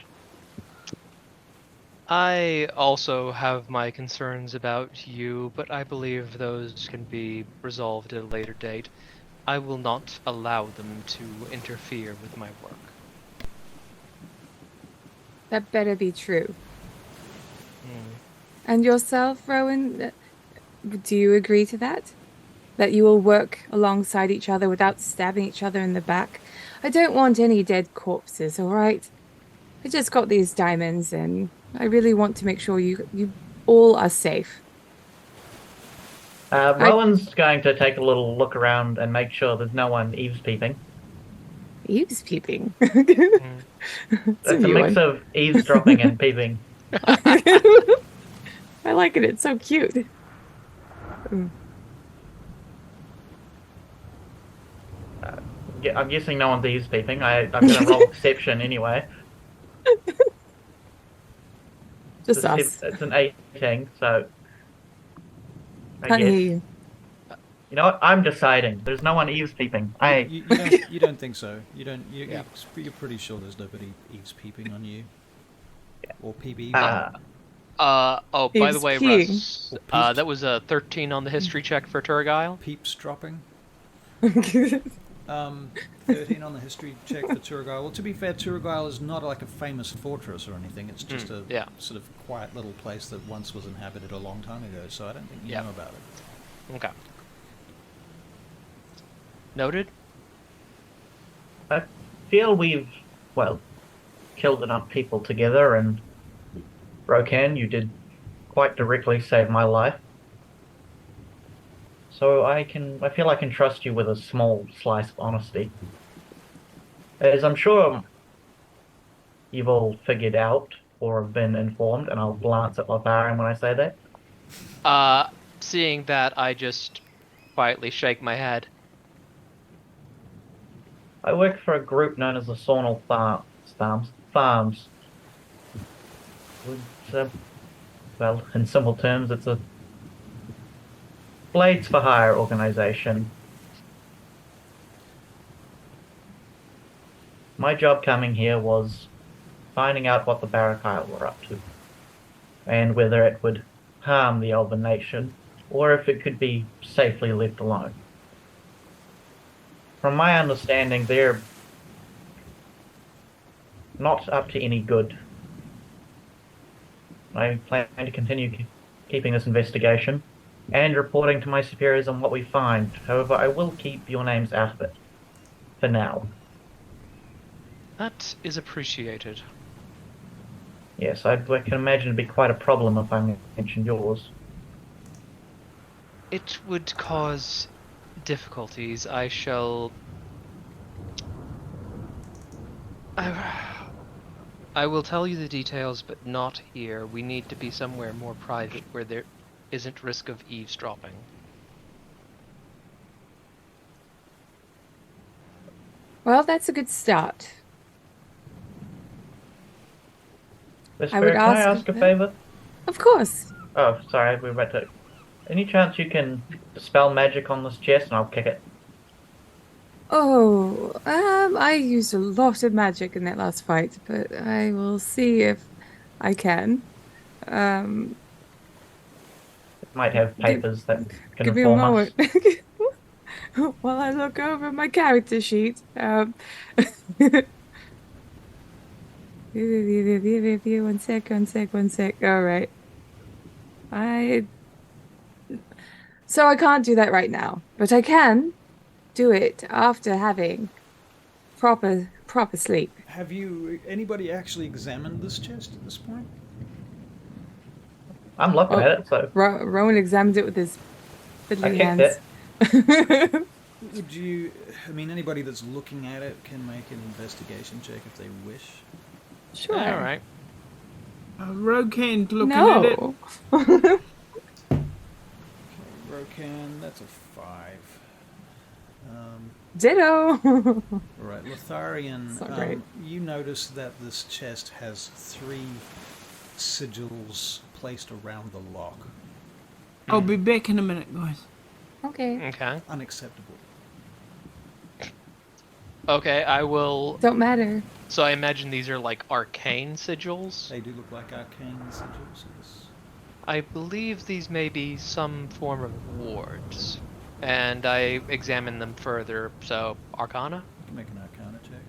S2: I also have my concerns about you, but I believe those can be resolved at a later date. I will not allow them to interfere with my work.
S3: That better be true. And yourself, Rowan, do you agree to that? That you will work alongside each other without stabbing each other in the back? I don't want any dead corpses, all right? I just got these diamonds, and I really want to make sure you all are safe.
S4: Rowan's going to take a little look around and make sure there's no one eavespeeping.
S3: Eavespeeping?
S4: It's a mix of eavesdropping and peeping.
S3: I like it. It's so cute.
S4: I'm guessing no one's eavespeeping. I'm going to roll exception anyway.
S3: Just us.
S4: It's an 18, so I
S3: Can't
S4: guess.
S3: hear you.
S4: You know what? I'm deciding. There's no one eavespeeping.
S6: You don't think so? You don't?
S2: Yeah.
S6: You're pretty sure there's nobody eavespeeping on you, or PB.
S2: By the way,
S3: peeing.
S2: Russ, that was a 13 on the history check for Turgile.
S6: Peeps dropping. 13 on the history check for Turgile. Well, to be fair, Turgile is not like a famous fortress or anything. It's just a sort of quiet little place that once was inhabited a long time ago, so I don't think you know about it.
S2: Okay. Noted.
S4: I feel we've, killed enough people together, and Rokan, you did quite directly save my life. So I feel I can trust you with a small slice of honesty. As I'm sure you've all figured out or have been informed, and I'll glance at Lotharion when I say that.
S2: Seeing that, I just quietly shake my head.
S4: I work for a group known as the Saunal Farms. It's in simple terms, it's a Blades for Hire organization. My job coming here was finding out what the Barakyle were up to. and whether it would harm the elven nation, or if it could be safely left alone. From my understanding, they're not up to any good. I plan to continue keeping this investigation and reporting to my superiors on what we find. However, I will keep your names out of it for now.
S2: That is appreciated.
S4: Yes, I can imagine it'd be quite a problem if I mentioned yours.
S2: It would cause difficulties. I shall... I will tell you the details, but not here. We need to be somewhere more private where there isn't risk of eavesdropping.
S3: Well, that's a good start.
S4: Miss
S3: I would
S4: Spirit, can I
S3: ask-
S4: ask a favor?
S3: Of course.
S4: Oh, sorry, we were about to... Any chance you can dispel magic on this chest and I'll kick it?
S3: Oh, I used a lot of magic in that last fight, but I will see if I can.
S4: It might have papers that can
S3: Give me a
S4: inform us.
S3: moment. While I look over my character sheet. One sec. All right. So I can't do that right now, but I can do it after having proper sleep.
S6: Have anybody actually examined this chest at this point?
S4: I'm looking at it, so
S3: Rowan examines it with his
S4: I
S3: fiddly
S4: kicked
S3: hands.
S4: it.
S6: Would you... I mean, anybody that's looking at it can make an investigation check if they wish.
S3: Sure.
S2: Alright.
S1: Rokan's looking at it.
S3: No.
S6: Rokan, that's a 5.
S3: Ditto.
S6: All right, Lotharian,
S3: That's not great.
S6: you notice that this chest has 3 sigils placed around the lock.
S1: I'll be back in a minute, guys.
S3: Okay.
S2: Okay.
S6: Unacceptable.
S2: Okay, I will...
S3: Don't matter.
S2: So I imagine these are like arcane sigils?
S6: They do look like arcane sigils, yes.
S2: I believe these may be some form of wards. And I examine them further, so Arcana?
S6: You can make an Arcana check.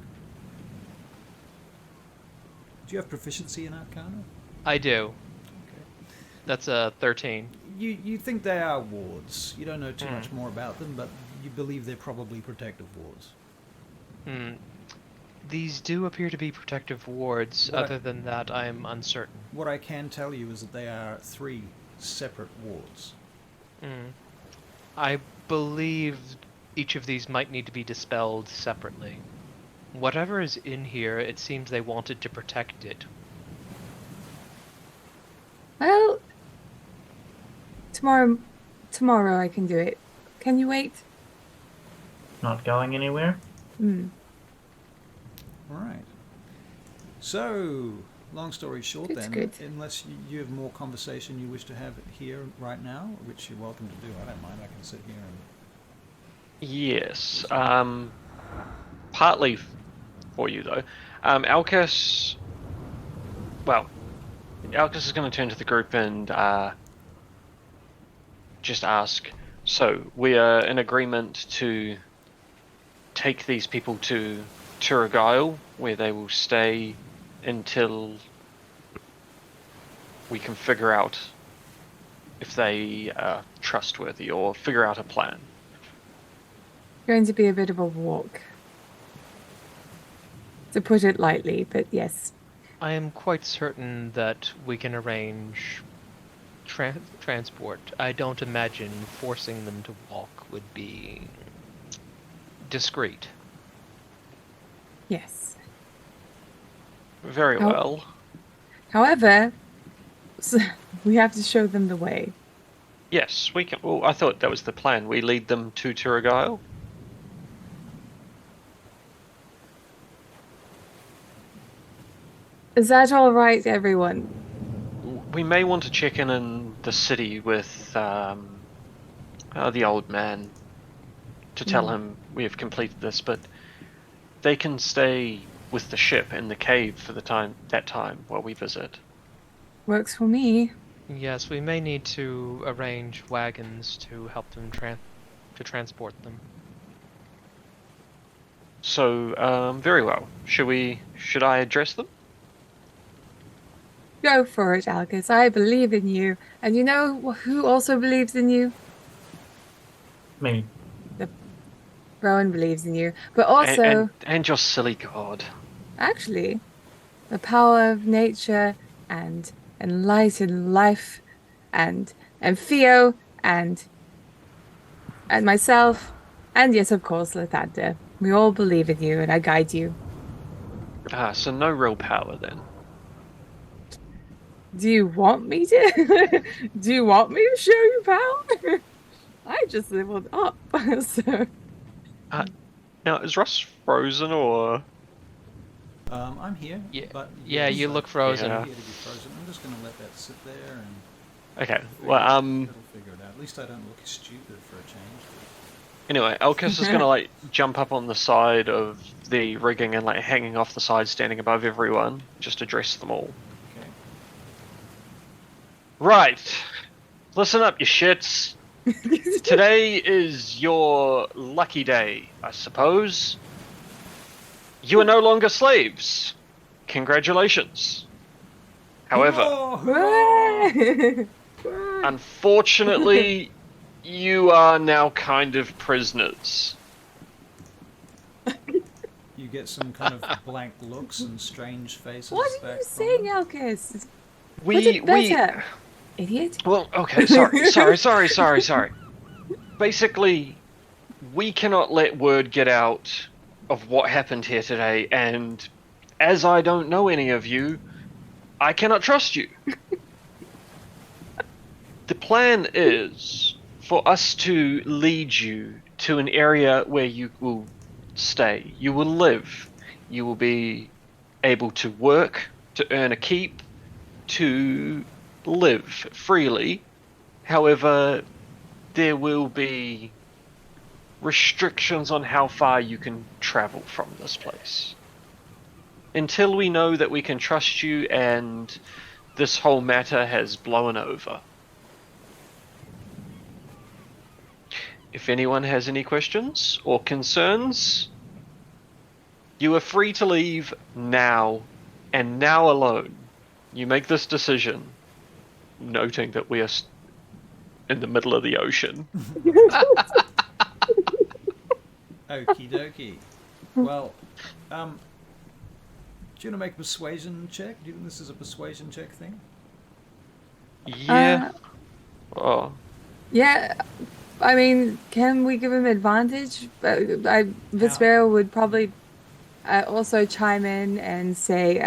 S6: Do you have proficiency in Arcana?
S2: I do.
S6: Okay.
S2: That's a 13.
S6: You think they are wards. You don't know too much more about them, but you believe they're probably protective wards.
S2: Hmm. These do appear to be protective wards.
S6: What I-
S2: Other than that, I'm uncertain.
S6: What I can tell you is that they are 3 separate wards.
S2: Hmm. I believe each of these might need to be dispelled separately. Whatever is in here, it seems they wanted to protect it.
S3: Well, tomorrow I can do it. Can you wait?
S4: Not going anywhere.
S6: Alright. So, long story short
S3: That's
S6: then,
S3: good.
S6: unless you have more conversation you wish to have here right now, which you're welcome to do, I don't mind, I can sit here and...
S5: Yes. Partly for you though. Alcus. Well, Alcus is going to turn to the group and just ask. So we are in agreement to take these people to Turagile, where they will stay until we can figure out if they are trustworthy or figure out a plan.
S3: Going to be a bit of a walk. To put it lightly, but yes.
S2: I am quite certain that we can arrange transport. I don't imagine forcing them to walk would be discreet.
S3: Yes.
S5: Very
S3: How-
S5: well.
S3: However, we have to show them the way.
S5: Yes, we can. Well, I thought that was the plan. We lead them to Turagile.
S3: Is that all right, everyone?
S5: We may want to check in the city with the old man to tell him we have completed this, but they can stay with the ship in the cave for that time while we visit.
S3: Works for me.
S2: Yes, we may need to arrange wagons to help them transport them.
S5: So, very well. Should I address them?
S3: Go for it, Alcus. I believe in you. And you know who also believes in you?
S4: Me.
S3: Rowan believes in you. But also,
S5: And your silly god.
S3: actually, the power of nature and enlightened life and Theo and myself and yes, of course, Lathander. We all believe in you and I guide you.
S5: Ah, so no real power then.
S3: Do you want me to? Do you want me to show you power? I just leveled up, so.
S5: Now, is Russ frozen or?
S6: I'm here.
S2: Yeah,
S6: But
S2: yeah, you look frozen.
S6: I'm here to be frozen. I'm just going to let that sit there and
S5: Okay. Well,
S6: it'll figure it out. At least I don't look stupid for a change.
S5: Anyway, Elkis is gonna like jump up on the side of the rigging and like hanging off the side, standing above everyone, just address them all.
S6: Okay.
S5: Right. Listen up, you shits. Today is your lucky day, I suppose. You are no longer slaves. Congratulations. However,
S6: Oh,
S5: unfortunately, you are now kind of prisoners.
S6: you get some kind of blank looks and strange faces.
S3: What are
S6: back
S3: you
S6: from
S3: saying,
S6: them.
S3: Alcus? Put it better, idiot.
S5: Well, okay, sorry. Basically, we cannot let word get out of what happened here today, and as I don't know any of you, I cannot trust you. The plan is for us to lead you to an area where you will stay. You will live. You will be able to work, to earn a keep, to live freely. However, there will be restrictions on how far you can travel from this place. Until we know that we can trust you and this whole matter has blown over. If anyone has any questions or concerns, you are free to leave now, and now alone. You make this decision, noting that we are in the middle of the ocean.
S6: Okie dokie. Well, do you want to make a persuasion check? Do you think this is a persuasion check thing?
S5: Yeah. Oh.
S3: Yeah, I mean, can we give him advantage? Vespero would probably also chime in and say,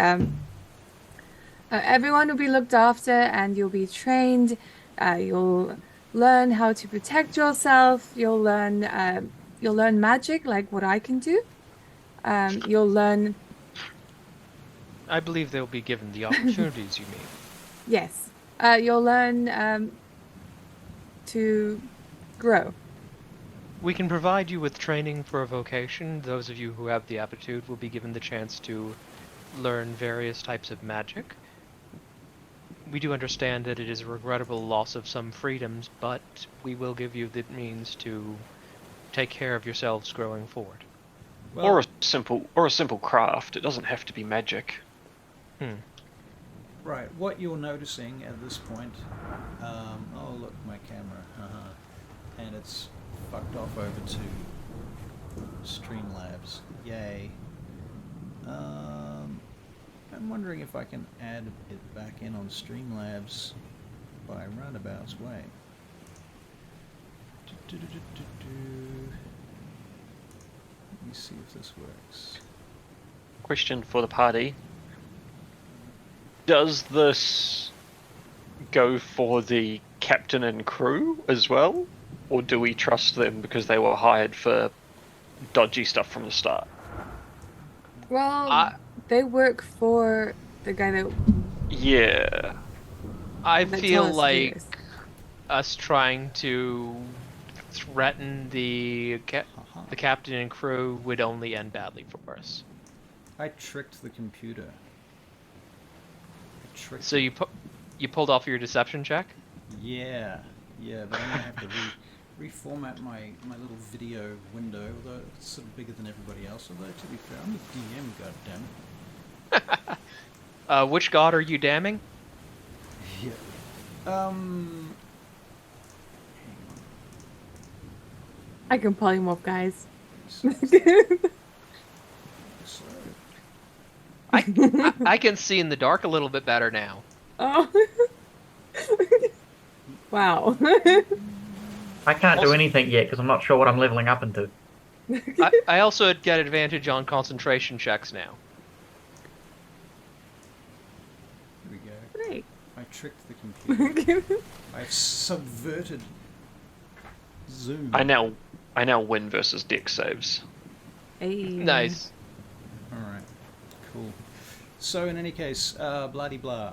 S3: everyone will be looked after and you'll be trained. You'll learn how to protect yourself. You'll learn magic like what I can do. You'll learn.
S2: I believe they'll be given the opportunities you mean.
S3: Yes. You'll learn to grow.
S2: We can provide you with training for a vocation. Those of you who have the aptitude will be given the chance to learn various types of magic. We do understand that it is a regrettable loss of some freedoms, but we will give you the means to take care of yourselves growing forward.
S6: Well,
S5: Or a simple craft. It doesn't have to be magic.
S6: right. What you're noticing at this point, oh look, my camera, and it's fucked off over to Streamlabs. Yay. I'm wondering if I can add it back in on Streamlabs by Roundabout's way. Let me see if this works.
S5: Question for the party. Does this go for the captain and crew as well? Or do we trust them because they were hired for dodgy stuff from the start?
S3: Well, they work for the guy that.
S5: Yeah.
S2: I
S3: that
S2: feel
S3: told us to do
S2: like
S3: this.
S2: us trying to threaten the captain and crew would only end badly for us.
S6: I tricked the computer.
S2: So you You pulled off your deception check?
S6: Yeah, but I'm gonna have to reformat my little video window, although it's sort of bigger than everybody else. Although to be fair, I'm the DM, goddammit.
S2: Which god are you damning?
S6: Yeah.
S3: I can polymorph, guys.
S2: I can see in the dark a little bit better now.
S3: Oh. Wow.
S4: I can't do
S2: Also-
S4: anything yet because I'm not sure what I'm leveling up into.
S2: I also get advantage on concentration checks now.
S6: Here we go.
S3: Great.
S6: I tricked the computer. I've subverted Zoom.
S5: I now win versus deck saves.
S3: Hey.
S2: Nice.
S6: Alright, cool. So in any case, bloody blah.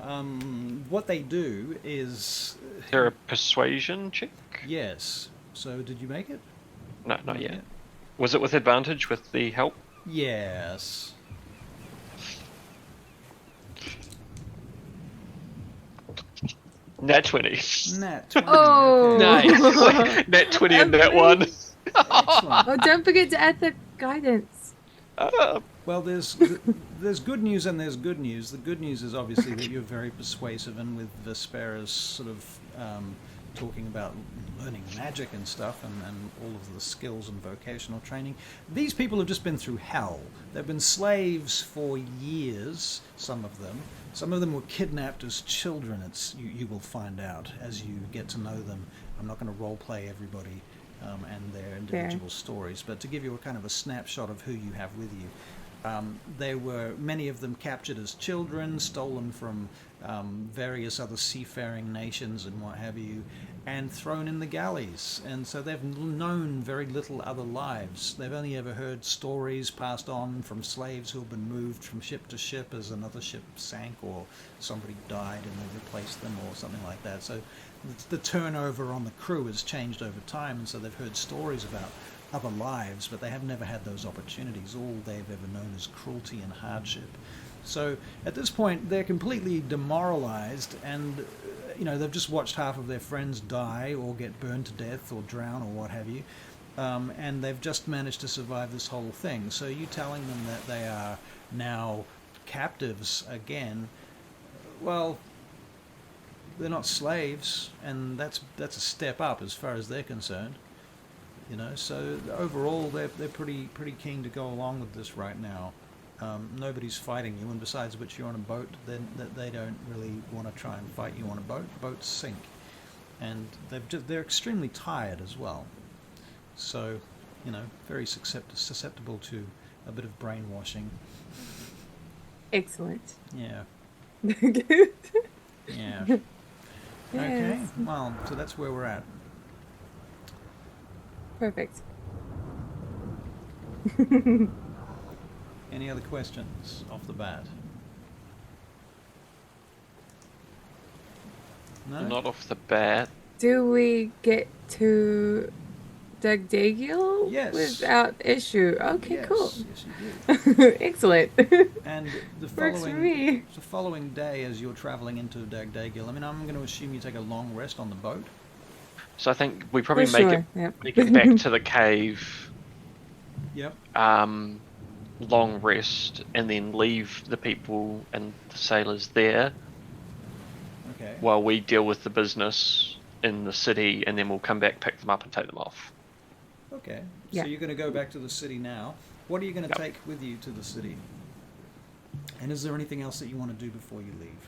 S6: What they do is...
S5: Is there a persuasion check?
S6: Yes. So did you make it?
S5: No, not yet. Was it with advantage with the help?
S6: Yes.
S5: Nat 20.
S6: Nat 20.
S3: Oh.
S6: Okay.
S2: Nice.
S5: Nat 20 and Nat 1.
S6: Excellent.
S3: Oh, don't forget to add the guidance.
S6: Well, there's good news and there's good news. The good news is obviously that you're very persuasive, and with Vespera's sort of talking about learning magic and stuff, and all of the skills and vocational training. These people have just been through hell. They've been slaves for years, some of them. Some of them were kidnapped as children. You will find out as you get to know them. I'm not going to role play everybody and their individual stories, but to give you a kind of a snapshot of who you have with you. They were, many of them, captured as children, stolen from various other seafaring nations and what have you, and thrown in the galleys. And so they've known very little other lives. They've only ever heard stories passed on from slaves who have been moved from ship to ship as another ship sank or somebody died and they replaced them or something like that. So the turnover on the crew has changed over time, and so they've heard stories about other lives, but they have never had those opportunities. All they've ever known is cruelty and hardship. So at this point, they're completely demoralized, and they've just watched half of their friends die or get burned to death or drown or what have you, and they've just managed to survive this whole thing. So you telling them that they are now captives again, well, they're not slaves, and that's a step up as far as they're concerned. So overall they're pretty keen to go along with this right now. Nobody's fighting you, and besides which you're on a boat, then they don't really want to try and fight you on a boat. Boats sink, and they're extremely tired as well. So, very susceptible to a bit of brainwashing.
S3: Excellent.
S6: Yeah.
S3: Good.
S6: Yeah.
S3: Yes.
S6: Okay. Well, so that's where we're at.
S3: Perfect.
S6: Any other questions off the bat? No?
S5: Not off the bat.
S3: Do we get to Dagdagiel
S6: Yes.
S3: without issue? Okay,
S6: Yes,
S3: cool.
S6: yes, you do.
S3: Excellent.
S6: And the
S3: Works for me.
S6: following day, as you're traveling into Dagdagiel, I'm going to assume you take a long rest on the boat.
S5: So I think we probably
S3: For
S5: make
S3: sure. Yep.
S5: it back to the cave,
S6: Yep.
S5: long rest, and then leave the people and the sailors there
S6: Okay.
S5: while we deal with the business in the city, and then we'll come back, pick them up, and take them off.
S6: Okay.
S3: Yeah.
S6: So you're going to go back to the city now. What are you going to
S5: Yep.
S6: take with you to the city? And is there anything else that you want to do before you leave?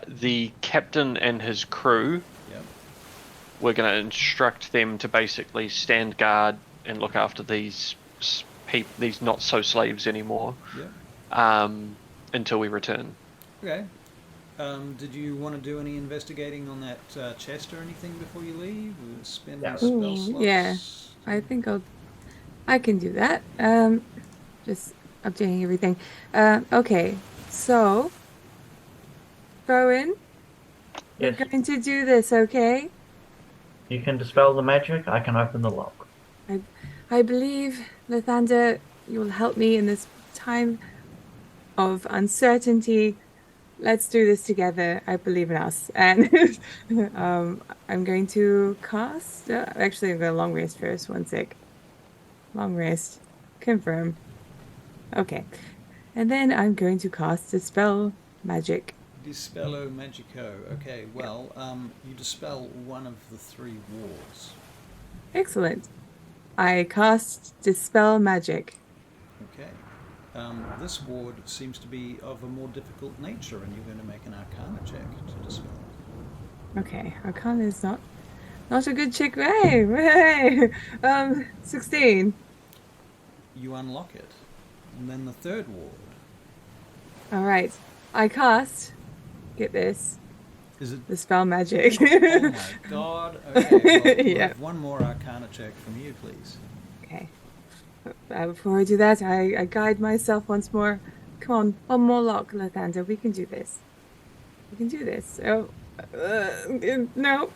S5: The captain and his crew,
S6: Yep.
S5: we're going to instruct them to basically stand guard and look after these not so slaves anymore,
S6: Yep.
S5: until we return.
S6: Okay. Did you want to do any investigating on that chest or anything before you leave? Or spend
S4: Yeah.
S6: any spell
S3: Ooh,
S6: slots?
S3: yeah. I think I can do that. Just updating everything. Okay, so Rowan,
S4: Yes,
S3: we're going to do this, okay?
S4: you can dispel the magic. I can open the lock.
S3: I believe, Lathander, you will help me in this time of uncertainty. let's do this together. I believe in us. And I'm going to cast. Actually, I'm going to long rest first. One sec. Long rest. Confirm. Okay. And then I'm going to cast Dispel Magic.
S6: Dispello Magico. Okay, well, you dispel one of the 3 wards.
S3: Excellent. I cast Dispel Magic.
S6: Okay. This ward seems to be of a more difficult nature, and you're going to make an Arcana check to dispel it.
S3: Okay, Arcana is not a good check. Hey, 16.
S6: You unlock it. And then the 3rd ward.
S3: All right, I cast. Get this.
S6: Is it?
S3: Dispel Magic.
S6: Oh my god. Okay, well, we'll
S3: Yeah.
S6: have one more Arcana check from you, please.
S3: Okay. Before I do that, I guide myself once more. Come on, one more lock, Lathander. We can do this. We can do this. Oh, no. No,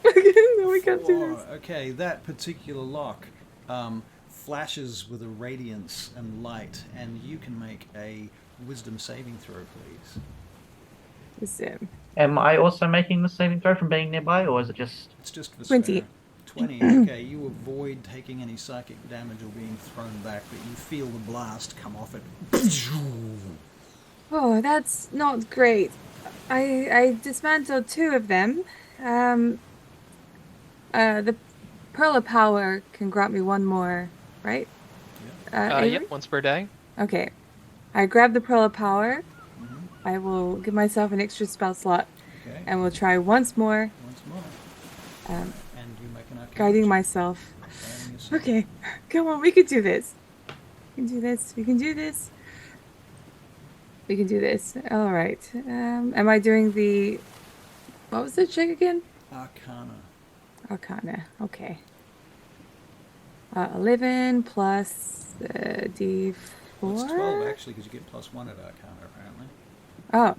S3: we can't do this.
S6: Okay, that particular lock flashes with a radiance and light, and you can make a wisdom saving throw, please.
S3: Wisdom.
S4: Am I also making the saving throw from being nearby, or is it just...
S6: It's just for
S3: 20.
S6: 20. Okay, you avoid taking any psychic damage or being thrown back, but you feel the blast come off it.
S3: Oh, that's not great. I dismantled 2 of them. The Pearl of Power can grant me 1 more, right? Avery?
S2: Yep, once per day.
S3: Okay. I grab the Pearl of Power.
S6: Mhm.
S3: I will give myself an extra spell slot,
S6: Okay,
S3: and we'll try once more,
S6: once more.
S3: um,
S6: And you make an Arcana
S3: guiding
S6: check.
S3: myself.
S6: Guiding yourself.
S3: Okay, come on, we can do this. We can do this. We can do this. We can do this. All right. Am I doing the... What was the check again?
S6: Arcana.
S3: Arcana. Okay. 11 plus D4.
S6: Well, it's 12 actually, because you get +1 at Arcana apparently.
S3: Oh,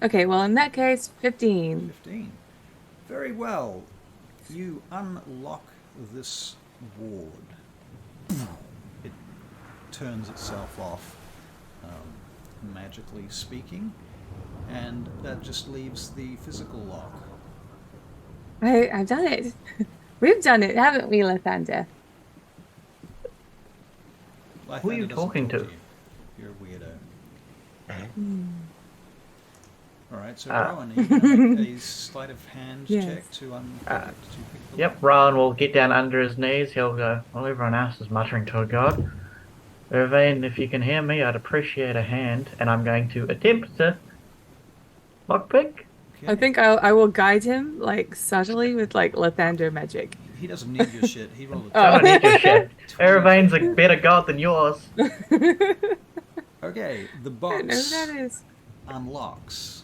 S3: okay. Well, in that case, 15.
S6: 15. Very well. You unlock this ward. It turns itself off, magically speaking, and that just leaves the physical lock.
S3: I've done it. We've done it, haven't we, Lathander?
S6: Life
S4: Who are you
S6: doesn't
S4: talking
S6: talk
S4: to?
S6: you. You're a weirdo.
S3: Hmm.
S6: Alright, so Rowan, are you going to make a sleight of hand
S3: Yes.
S6: check to pick the
S4: Yep,
S6: lock?
S4: Rowan will get down under his knees. He'll go, well, everyone else is muttering to a god. Irvine, if you can hear me, I'd appreciate a hand. And I'm going to attempt to lockpick.
S3: I think I will guide him, like, subtly with, like, Lathander magic.
S6: He doesn't need your shit. He rolled a
S3: Oh.
S4: I don't need your shit. Irvine's a better god than yours.
S6: Okay, the
S3: I don't know who
S6: box
S3: that is.
S6: unlocks.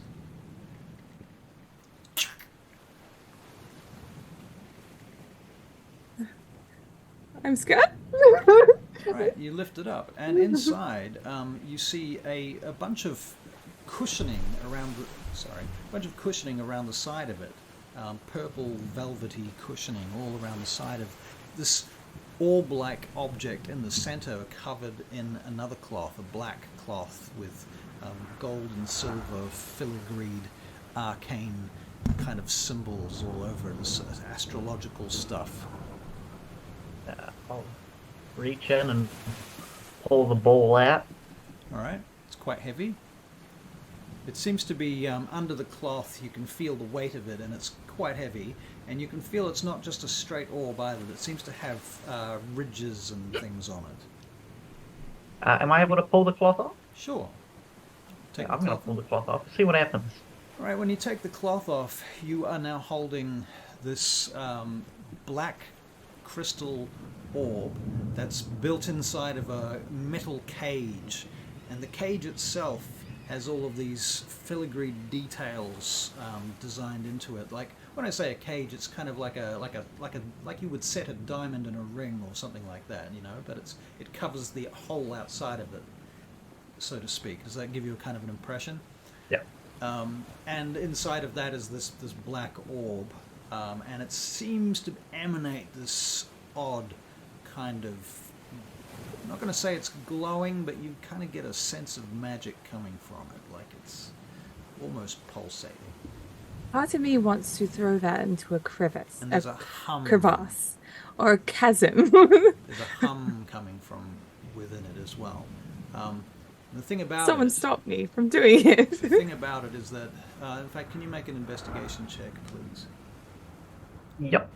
S3: I'm scared.
S6: Right, you lift it up, and inside you see a bunch of cushioning around the side of it. Purple velvety cushioning all around the side of this orb-like object in the center, covered in another cloth, a black cloth with gold and silver filigreed arcane kind of symbols all over it, this astrological stuff.
S4: I'll reach in and pull the ball out.
S6: Alright, it's quite heavy. It seems to be under the cloth. You can feel the weight of it, and it's quite heavy. And you can feel it's not just a straight orb either. It seems to have ridges and things on it.
S4: Am I able to pull the cloth off?
S6: Sure. Take
S4: I'm
S6: the
S4: going to
S6: cloth
S4: pull the cloth off. See what happens.
S6: Alright, when you take the cloth off, you are now holding this black crystal orb that's built inside of a metal cage. And the cage itself has all of these filigree details designed into it. Like when I say a cage, it's kind of like you would set a diamond in a ring or something like that, you know. But it covers the whole outside of it, so to speak. Does that give you a kind of an impression?
S4: Yeah.
S6: And inside of that is this black orb, and it seems to emanate this odd kind of, I'm not going to say it's glowing, but you kind of get a sense of magic coming from it, like it's almost pulsating.
S3: Part of me wants to throw that into a crevice,
S6: And there's a hum.
S3: crevasse, or a chasm.
S6: There's a hum coming from within it as well. The thing about
S3: Someone
S6: it,
S3: stop me from doing it.
S6: the thing about it is that, in fact, can you make an investigation check, please?
S4: Yep,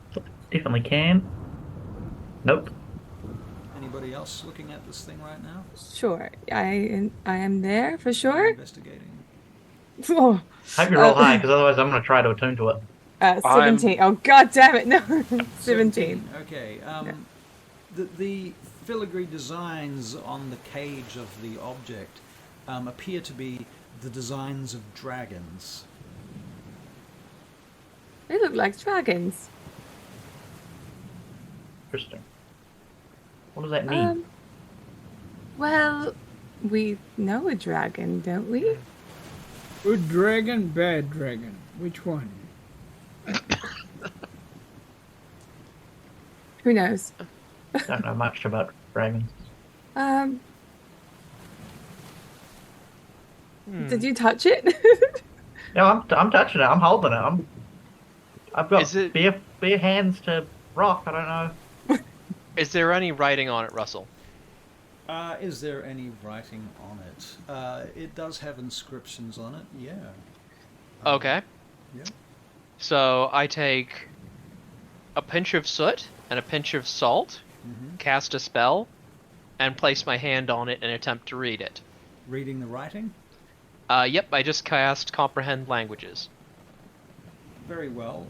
S4: definitely can. Nope.
S6: Anybody else looking at this thing right now?
S3: Sure, I am there for sure.
S6: Investigating.
S3: Oh,
S4: Hope you roll high, because otherwise I'm going to try to attune to it.
S3: 17. Oh, god damn it, no. 17.
S6: Okay. The filigree designs on the cage of the object appear to be the designs of dragons.
S3: They look like dragons.
S4: Interesting. What does that mean?
S3: Well, we know a dragon, don't we?
S1: Good dragon, bad dragon. Which one?
S3: Who knows?
S4: Don't know much about dragons.
S3: Did you touch it?
S4: No, I'm touching it. I'm holding it. I've got
S2: Is it-
S4: bare hands to rock. I don't know.
S2: Is there any writing on it, Russell?
S6: Is there any writing on it? It does have inscriptions on it, yeah.
S2: Okay.
S6: Yeah.
S2: So I take a pinch of soot and a pinch of salt, cast a spell, and place my hand on it and attempt to read it.
S6: Reading the writing?
S2: Yep, I just cast Comprehend Languages.
S6: Very well.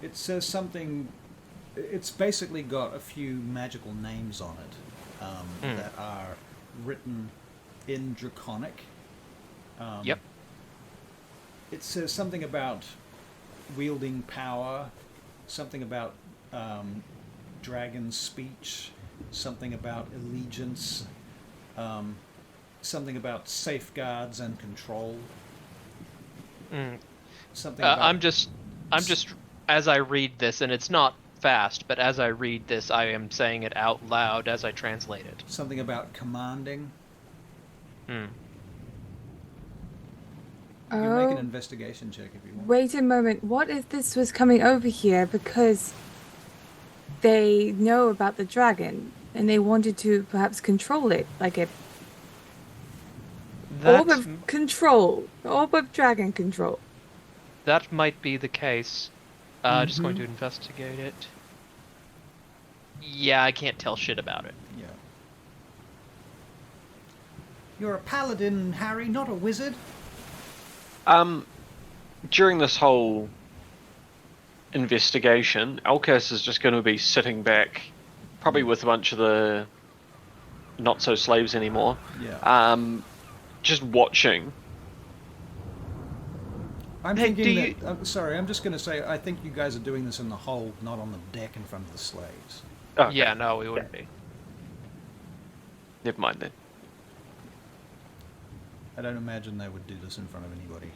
S6: It says something. It's basically got a few magical names on it that are written in Draconic.
S2: Yep.
S6: It says something about wielding power, something about dragon speech, something about allegiance, something about safeguards and control. Something about
S2: I'm just, as I read this, and it's not fast, but as I read this, I am saying it out loud as I translate it.
S6: something about commanding.
S2: Hmm.
S6: You can make an
S3: Oh,
S6: investigation check if you want.
S3: wait a moment. What if this was coming over here because they know about the dragon and they wanted to perhaps control it, like a orb of control, orb of dragon control?
S2: That might be the case. Just going to investigate it. Yeah, I can't tell shit about it.
S6: Yeah. You're a paladin, Harry, not a wizard.
S5: During this whole investigation, Alcas is just going to be sitting back, probably with a bunch of the not so slaves anymore.
S6: Yeah.
S5: Just watching.
S6: I'm
S2: Hey,
S6: thinking that. Sorry, I'm just going to say I think you guys are doing this in the hold, not on the deck in front of the slaves.
S5: Okay.
S2: Yeah, no, we wouldn't be.
S5: Never mind then.
S6: I don't imagine they would do this in front of anybody.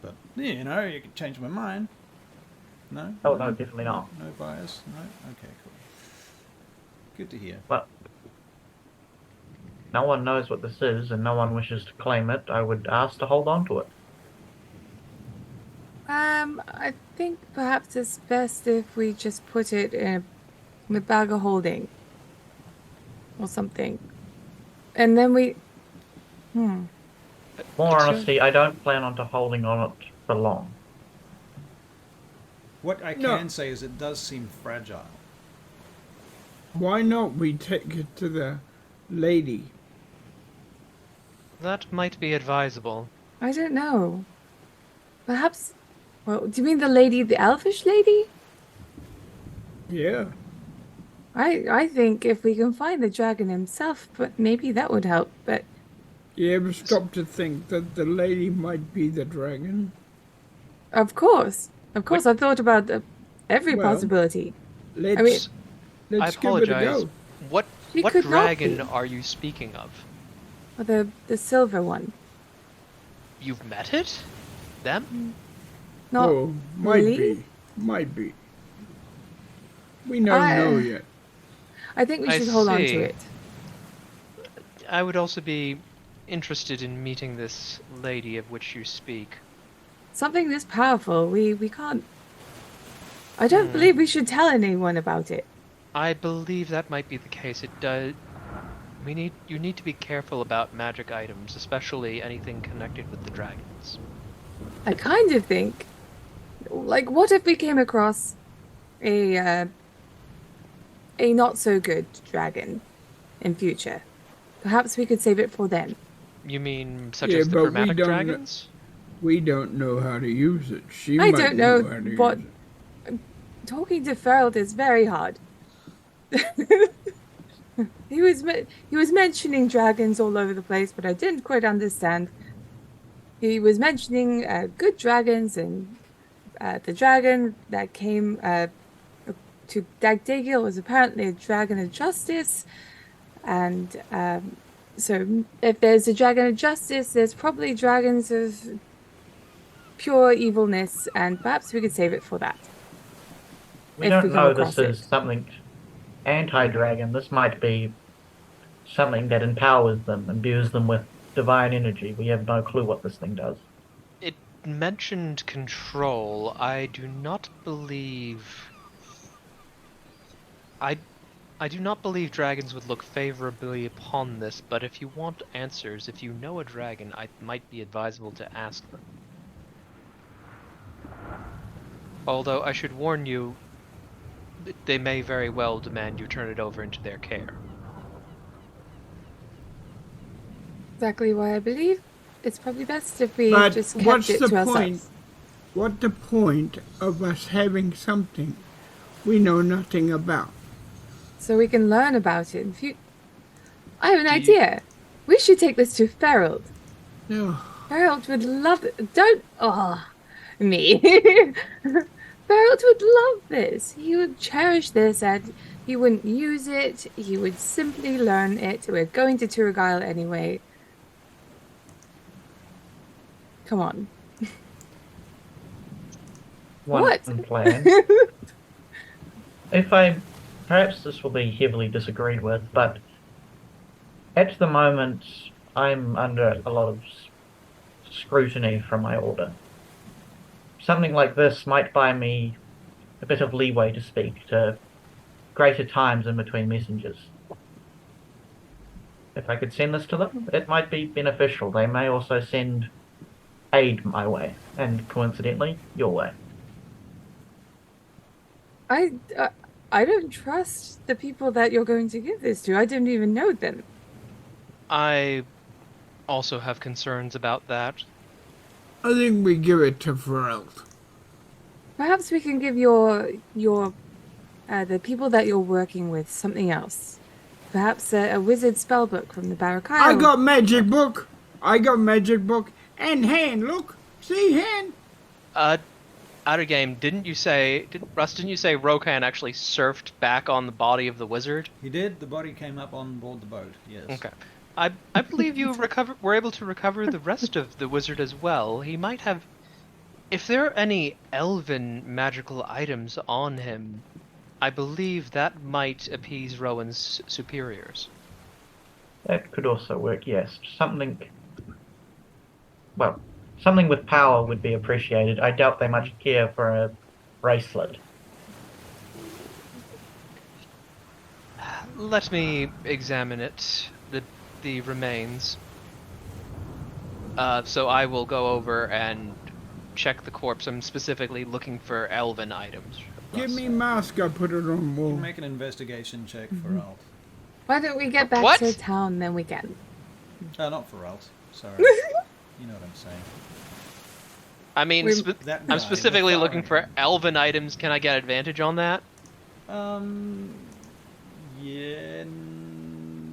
S6: But you know, you could change my mind. No.
S4: Oh no, definitely not.
S6: No bias. No. Okay. Cool. Good to hear.
S4: But no one knows what this is, and no one wishes to claim it. I would ask to hold on to it.
S3: I think perhaps it's best if we just put it in a bag of holding or something. And then we...
S4: More
S2: Sure.
S4: honesty, I don't plan on holding on it for long.
S6: What I
S1: No.
S6: can say is it does seem fragile.
S1: Why not we take it to the lady?
S2: That might be advisable.
S3: I don't know. Perhaps... Well, do you mean the lady, the elfish lady?
S1: Yeah.
S3: I think if we can find the dragon himself, but maybe that would help. But
S1: You ever stop to think that the lady might be the dragon?
S3: of course, I've thought about every
S1: Well,
S3: possibility.
S1: Let's
S3: mean,
S2: I
S1: let's give it a
S2: apologize.
S1: go.
S2: What
S3: She
S2: what
S3: could not
S2: dragon
S3: be.
S2: are you speaking of?
S3: Or the silver one.
S2: You've met it? Them?
S3: Not
S1: Oh, might
S3: really?
S1: be. Might be. We don't
S3: I-
S1: know yet.
S3: I think we
S2: I
S3: should hold on
S2: see.
S3: to it.
S2: I would also be interested in meeting this lady of which you speak.
S3: Something this powerful, we can't. I don't believe we should tell anyone about it.
S2: I believe that might be the case. It does. You need to be careful about magic items, especially anything connected with the dragons.
S3: I kind of think, like, what if we came across a not so good dragon in future? Perhaps we could save it for them.
S2: You mean such
S1: Yeah,
S2: as the
S1: but we
S2: chromatic
S1: don't
S2: dragons?
S1: We don't know how to use it. She
S3: I
S1: might
S3: don't know
S1: how to
S3: what.
S1: use it.
S3: Talking to Ferald is very hard. He was mentioning dragons all over the place, but I didn't quite understand. He was mentioning good dragons, and the dragon that came to Dagdagil was apparently a dragon of justice. And so if there's a dragon of justice, there's probably dragons of pure evilness, and perhaps we could save it for that.
S4: We
S3: If
S4: don't
S3: we come
S4: know
S3: across
S4: this is something anti-dragon. This might be something that empowers them, imbues them with divine energy. We have no clue what this thing does.
S2: It mentioned control. I do not believe. I do not believe dragons would look favorably upon this, but if you want answers, if you know a dragon, it might be advisable to ask them. Although I should warn you, they may very well demand you turn it over into their care.
S3: Exactly why I believe it's probably best if we
S1: But
S3: just kept
S1: what's
S3: it
S1: the
S3: to
S1: point?
S3: ourselves.
S1: What's the point of us having something we know nothing about?
S3: So we can learn about it in future. I have an idea. We should take this to Ferald.
S1: No.
S3: Ferald would love it. Don't. Oh, me. Ferald would love this. He would cherish this, and he wouldn't use it. He would simply learn it. We're going to Turagile anyway. Come on.
S4: One
S3: What?
S4: plan. Perhaps this will be heavily disagreed with, but at the moment I'm under a lot of scrutiny from my order. Something like this might buy me a bit of leeway to speak to greater times in between messengers. If I could send this to them, it might be beneficial. They may also send aid my way, and coincidentally, your way.
S3: I don't trust the people that you're going to give this to. I didn't even know them.
S2: I also have concerns about that.
S1: I think we give it to Fereld.
S3: Perhaps we can give the people that you're working with something else. Perhaps a wizard spellbook from the Barakai.
S1: I got magic book. And hand, look. See hand?
S2: Out of game, didn't you say Rokan actually surfed back on the body of the wizard?
S6: He did. The body came up on board the boat. Yes.
S2: Okay. I believe you were able to recover the rest of the wizard as well. He might have... If there are any elven magical items on him, I believe that might appease Rowan's superiors.
S4: That could also work, yes. Something with power would be appreciated. I doubt they much care for a bracelet.
S2: Let me examine it, the remains. So I will go over and check the corpse. I'm specifically looking for elven items.
S1: Give me mask, I put it on
S6: You
S1: wall.
S6: can make an investigation check for Alt.
S3: Why don't we get back
S2: What?
S3: to town, then we can.
S6: Not for Alt. Sorry. You know what I'm saying.
S2: I mean,
S6: That guy,
S2: I'm specifically
S6: the
S2: looking for
S6: foreigner.
S2: elven items. Can I get advantage on that?
S6: Yeah.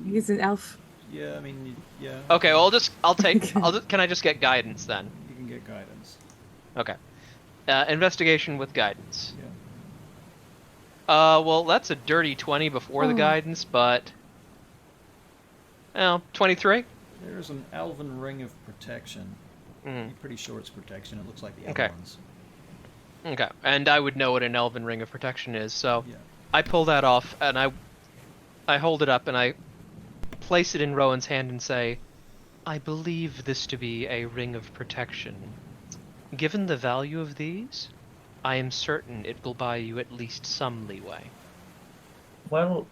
S3: He's an elf.
S6: Yeah, I mean, yeah.
S2: Okay, well, can I just get guidance then?
S6: You can get guidance.
S2: Okay. Investigation with guidance.
S6: Yeah.
S2: Well, that's a dirty 20 before the guidance, but... 23?
S6: There's an elven ring of protection.
S2: Mm.
S6: I'm pretty sure it's protection. It looks like the
S2: Okay.
S6: other ones.
S2: Okay, and I would know what an elven ring of protection is, so...
S6: Yeah.
S2: I pull that off, and I hold it up, and I place it in Rowan's hand and say, I believe this to be a ring of protection. Given the value of these, I am certain it will buy you at least some leeway.
S4: Well,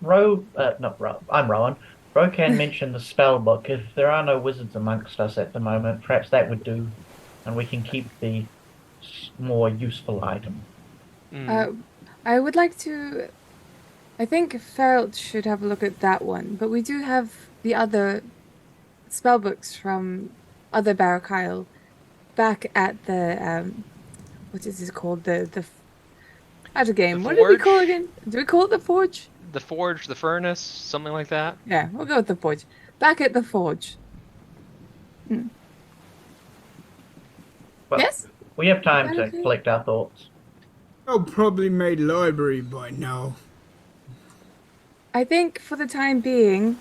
S4: not Ro, I'm Rowan. Rokan mentioned the spell book. If there are no wizards amongst us at the moment, perhaps that would do, and we can keep the more useful item.
S3: I would like to. I think Feralt should have a look at that one, but we do have the other spell books from other Barak Isle back at the what is this called? The at a game. What do we call it again? Do we call it the Forge?
S2: The Forge, the Furnace, something like that.
S3: Yeah, we'll go with the Forge. Back at the Forge.
S4: Well,
S3: Yes?
S4: we have time to
S3: Okay.
S4: collect our thoughts.
S1: Oh, probably made library by now.
S3: I think for the time being,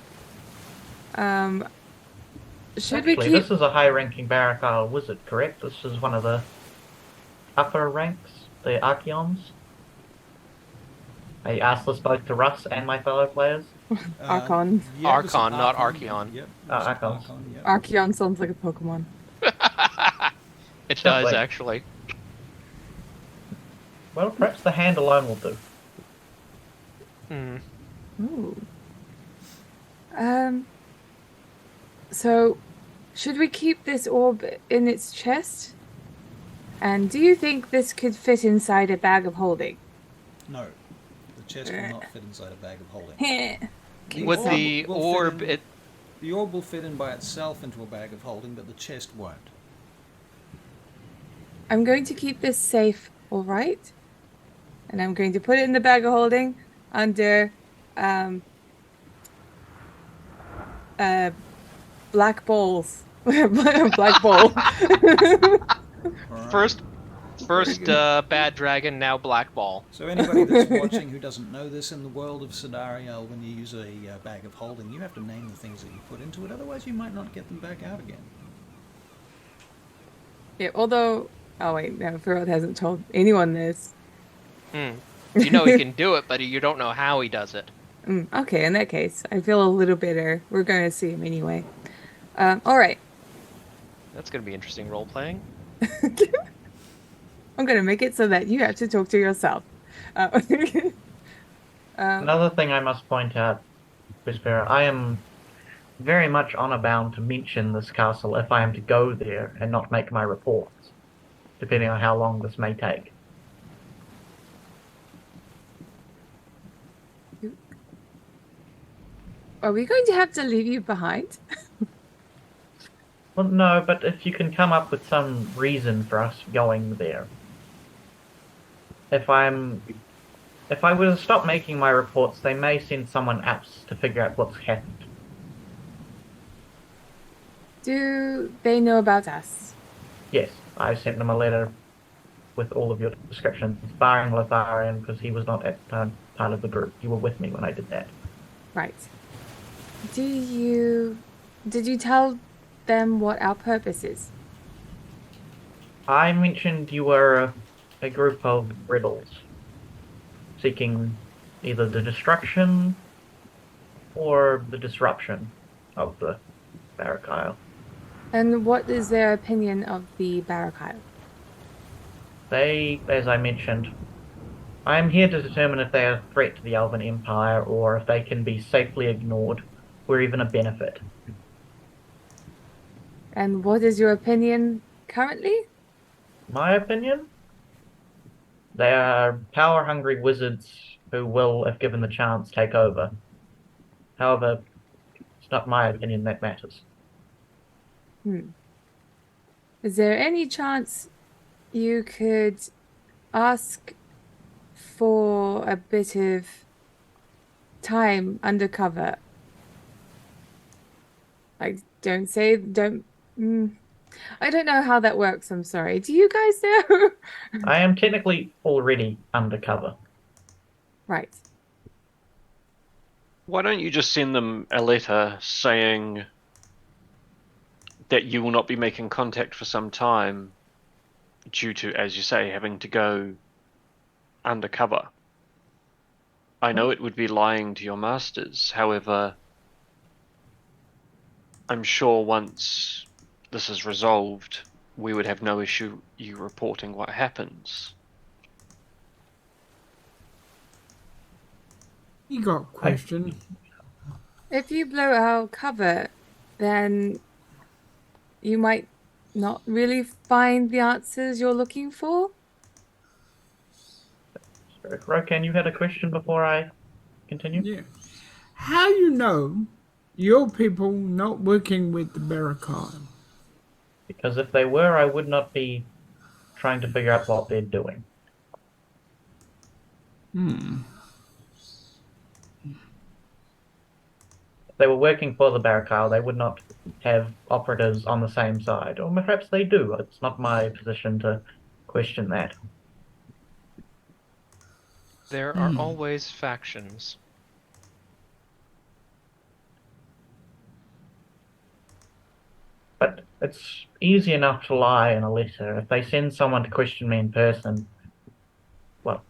S3: should we
S4: Actually,
S3: keep?
S4: this is a high-ranking Barak Isle wizard, correct? This is one of the upper ranks, the Archeons. I asked this both to Russ and my fellow players.
S3: Archon.
S6: Yeah, this is
S2: Archon, not Archeon.
S6: Yep.
S4: Archons.
S6: Archon, yep.
S3: Archeon sounds like a Pokemon.
S2: It
S4: Sounds
S2: does,
S4: like-
S2: actually.
S4: Well, perhaps the hand alone will do.
S2: Hmm.
S3: Ooh. So, should we keep this orb in its chest? And do you think this could fit inside a bag of holding?
S6: No, the chest will not fit inside a bag of holding.
S2: With the
S6: will fit
S2: orb,
S6: in-
S2: it
S6: The orb will fit in by itself into a bag of holding, but the chest won't.
S3: I'm going to keep this safe, all right? And I'm going to put it in the bag of holding under black balls. Black bowl.
S6: Alright.
S2: first bad dragon, now black ball.
S6: So anybody that's watching who doesn't know this, in the world of Sidariel, when you use a bag of holding, you have to name the things that you put into it, otherwise you might not get them back out again.
S3: Yeah, although, oh wait, no, Ferrod hasn't told anyone this.
S2: You know he can do it, but you don't know how he does it.
S3: Okay, in that case, I feel a little bitter. We're going to see him anyway. All right.
S2: That's going to be interesting role playing.
S3: I'm going to make it so that you have to talk to yourself.
S4: Another thing I must point out, Whisperer, I am very much honor bound to mention this castle if I am to go there and not make my reports, depending on how long this may take.
S3: Are we going to have to leave you behind?
S4: Well, no, but if you can come up with some reason for us going there. If I were to stop making my reports, they may send someone else to figure out what's happened.
S3: Do they know about us?
S4: Yes, I sent them a letter with all of your descriptions, barring Lotharian, because he was not at part of the group. You were with me when I did that.
S3: Right. Did you tell them what our purpose is?
S4: I mentioned you were a group of riddles, seeking either the destruction or the disruption of the Barak Isle.
S3: And what is their opinion of the Barak Isle?
S4: They, as I mentioned, I am here to determine if they are a threat to the Elven Empire or if they can be safely ignored or even a benefit.
S3: And what is your opinion currently?
S4: My opinion? They are power-hungry wizards who will, if given the chance, take over. However, it's not my opinion that matters.
S3: Is there any chance you could ask for a bit of time undercover? Like, don't. I don't know how that works. I'm sorry. Do you guys know?
S4: I am technically already undercover.
S3: Right.
S5: Why don't you just send them a letter saying that you will not be making contact for some time due to, as you say, having to go undercover? I know it would be lying to your masters, however, I'm sure once this is resolved, we would have no issue you reporting what happens.
S1: You got a question?
S3: If you blow out cover, then you might not really find the answers you're looking for.
S4: Rokan, you had a question before I continue?
S1: Yeah. How you know your people not working with the Barakai?
S4: Because if they were, I would not be trying to figure out what they're doing. If they were working for the Barakal, they would not have operatives on the same side. Or perhaps they do. It's not my position to question that.
S2: There are always factions.
S4: But it's easy enough to lie in a letter. If they send someone to question me in person, well,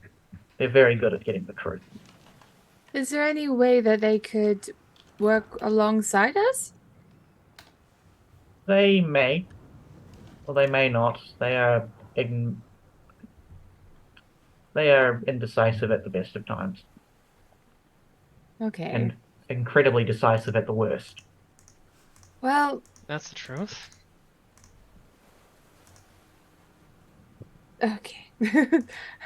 S4: they're very good at getting the truth.
S3: Is there any way that they could work alongside us?
S4: They may, or they may not. They are indecisive at the best of times,
S3: Okay.
S4: and incredibly decisive at the worst.
S3: Well,
S2: That's the truth.
S3: okay.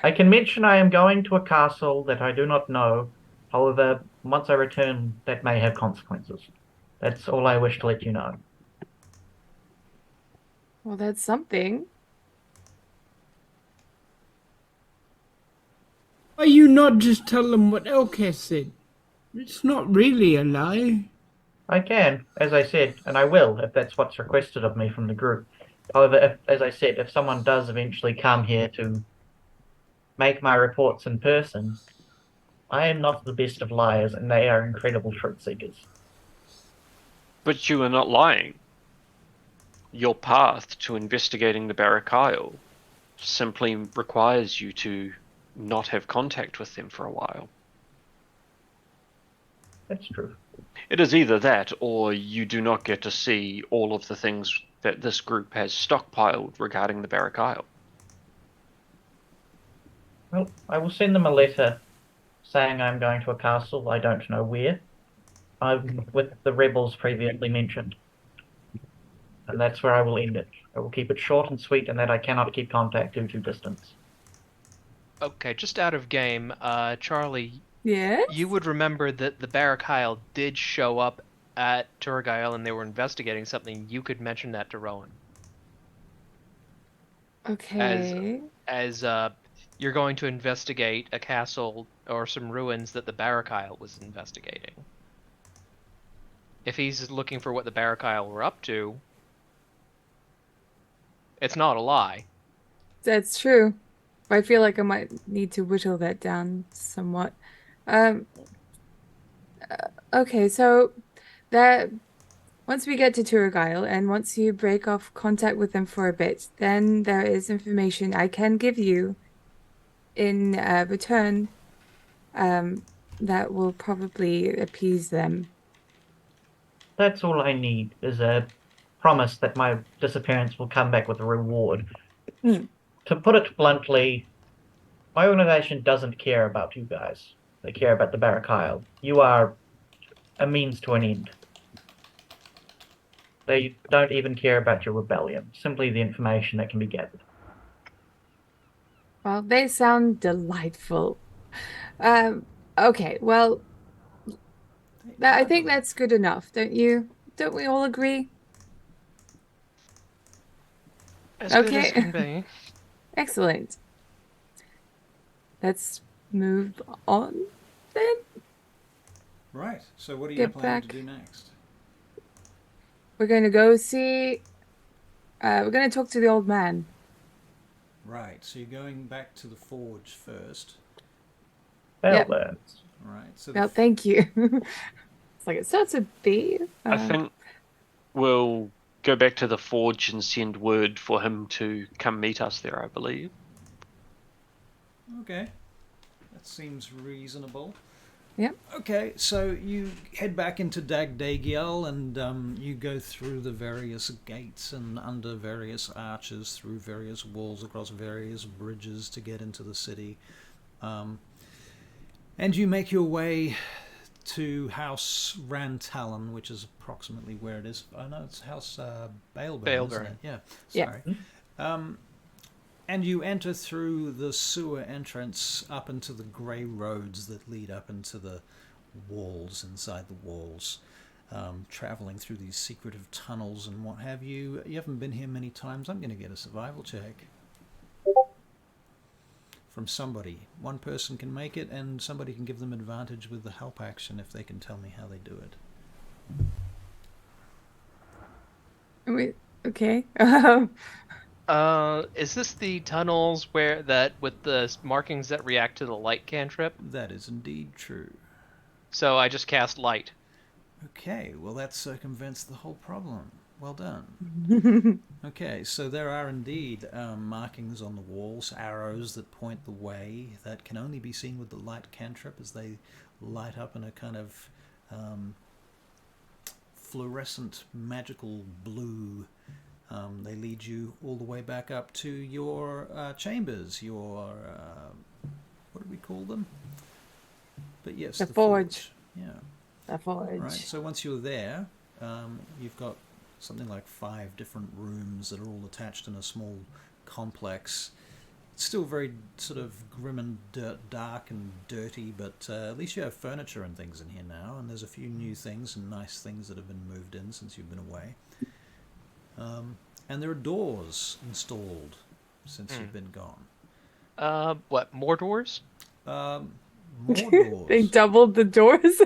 S4: I can mention I am going to a castle that I do not know. However, once I return, that may have consequences. That's all I wish to let you know.
S3: Well, that's something.
S1: Why you not just tell them what Elcas said? It's not really a lie.
S4: I can, as I said, and I will if that's what's requested of me from the group. However, as I said, if someone does eventually come here to make my reports in person, I am not the best of liars, and they are incredible truth seekers.
S5: But you are not lying. Your path to investigating the Barrack Isle simply requires you to not have contact with them for a while.
S4: That's true.
S5: It is either that, or you do not get to see all of the things that this group has stockpiled regarding the Barrack Isle.
S4: Well, I will send them a letter saying I'm going to a castle, I don't know where, with the rebels previously mentioned. And that's where I will end it. I will keep it short and sweet, and that I cannot keep contact due to distance.
S2: Okay, just out of game, Charlie,
S3: Yes?
S2: you would remember that the Barakai did show up at Turgail and they were investigating something. You could mention that to Rowan.
S3: Okay.
S2: As you're going to investigate a castle or some ruins that the Barakai was investigating. If he's looking for what the Barakai were up to, it's not a lie.
S3: That's true. I feel like I might need to whittle that down somewhat. Okay, so that once we get to Turgail and once you break off contact with them for a bit, then there is information I can give you in return that will probably appease them.
S4: That's all I need, is a promise that my disappearance will come back with a reward.
S3: Hmm.
S4: To put it bluntly, my organization doesn't care about you guys. They care about the Barrack Isle. You are a means to an end. They don't even care about your rebellion, simply the information that can be gathered.
S3: Well, they sound delightful. Okay, well, I think that's good enough, don't you? Don't we all agree?
S2: As good as
S3: Okay.
S2: can be.
S3: Excellent. Let's move on then.
S6: Right. So what are you
S3: Get
S6: planning
S3: back.
S6: to do next?
S3: We're going to go see. We're going to talk to the old man.
S6: Right. So you're going back to the forge first.
S4: Well,
S3: Yep.
S6: Right. So
S3: Well, thank you. It's like it starts with B.
S5: I think we'll go back to the forge and send word for him to come meet us there, I believe.
S6: Okay. That seems reasonable.
S3: Yep.
S6: Okay, so you head back into Dagdagiel and you go through the various gates and under various arches, through various walls, across various bridges to get into the city. And you make your way to House Rantalon, which is approximately where it is. I know it's House Baleburn, isn't it? Yeah, sorry. And you enter through the sewer entrance up into the grey roads that lead up into the walls, inside the walls, travelling through these secretive tunnels and what have you. You haven't been here many times. I'm going to get a survival check from somebody. One person can make it, and somebody can give them advantage with the help action if they can tell me how they do it.
S3: Wait, okay.
S2: Is this the tunnels where that with the markings that react to the light cantrip?
S6: That is indeed true.
S2: So I just cast light.
S6: Okay, well that circumvents the whole problem. Well done. Okay, so there are indeed markings on the walls, arrows that point the way that can only be seen with the light cantrip as they light up in a kind of fluorescent magical blue. They lead you all the way back up to your chambers, your what do we call them? But yes,
S3: The forge.
S6: Yeah.
S3: The forge.
S6: Right. So once you're there, you've got something like 5 different rooms that are all attached in a small complex. It's still very sort of grim and dark and dirty, but at least you have furniture and things in here now, and there's a few new things and nice things that have been moved in since you've been away. And there are doors installed since you've been gone.
S2: What, more doors?
S6: More doors.
S3: They doubled the doors.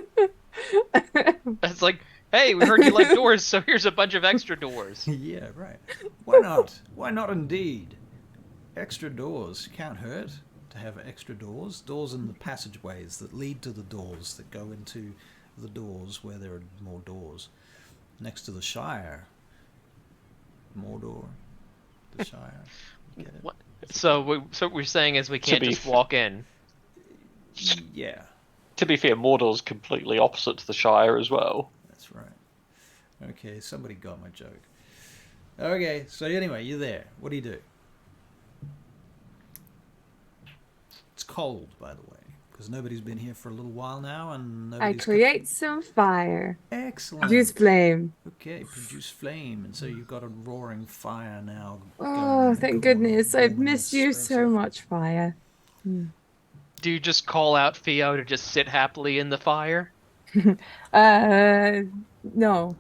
S2: It's like, hey, we heard you like doors, so here's a bunch of extra doors.
S6: Yeah, right. Why not? Why not indeed? Extra doors. Can't hurt to have extra doors. Doors in the passageways that lead to the doors that go into the doors where there are more doors. Next to the Shire. Mordor, the Shire. Get it?
S2: What? So what we're saying is we can't just walk in.
S6: Yeah,
S5: To be fair, Mordor's completely opposite to the Shire as well.
S6: that's right. Okay, somebody got my joke. Okay, so anyway, you're there. What do you do? It's cold, by the way, because nobody's been here for a little while now, and
S3: I
S6: nobody's
S3: create some fire.
S6: Excellent.
S3: Use flame.
S6: Okay, produce flame, and so you've got a roaring fire now.
S3: Oh,
S6: going,
S3: thank
S6: go on,
S3: goodness. I've
S6: warming
S3: missed
S6: the
S3: you
S6: space
S3: so
S6: up.
S3: much, fire.
S2: Do you just call out Theo to just sit happily in the fire?
S3: No.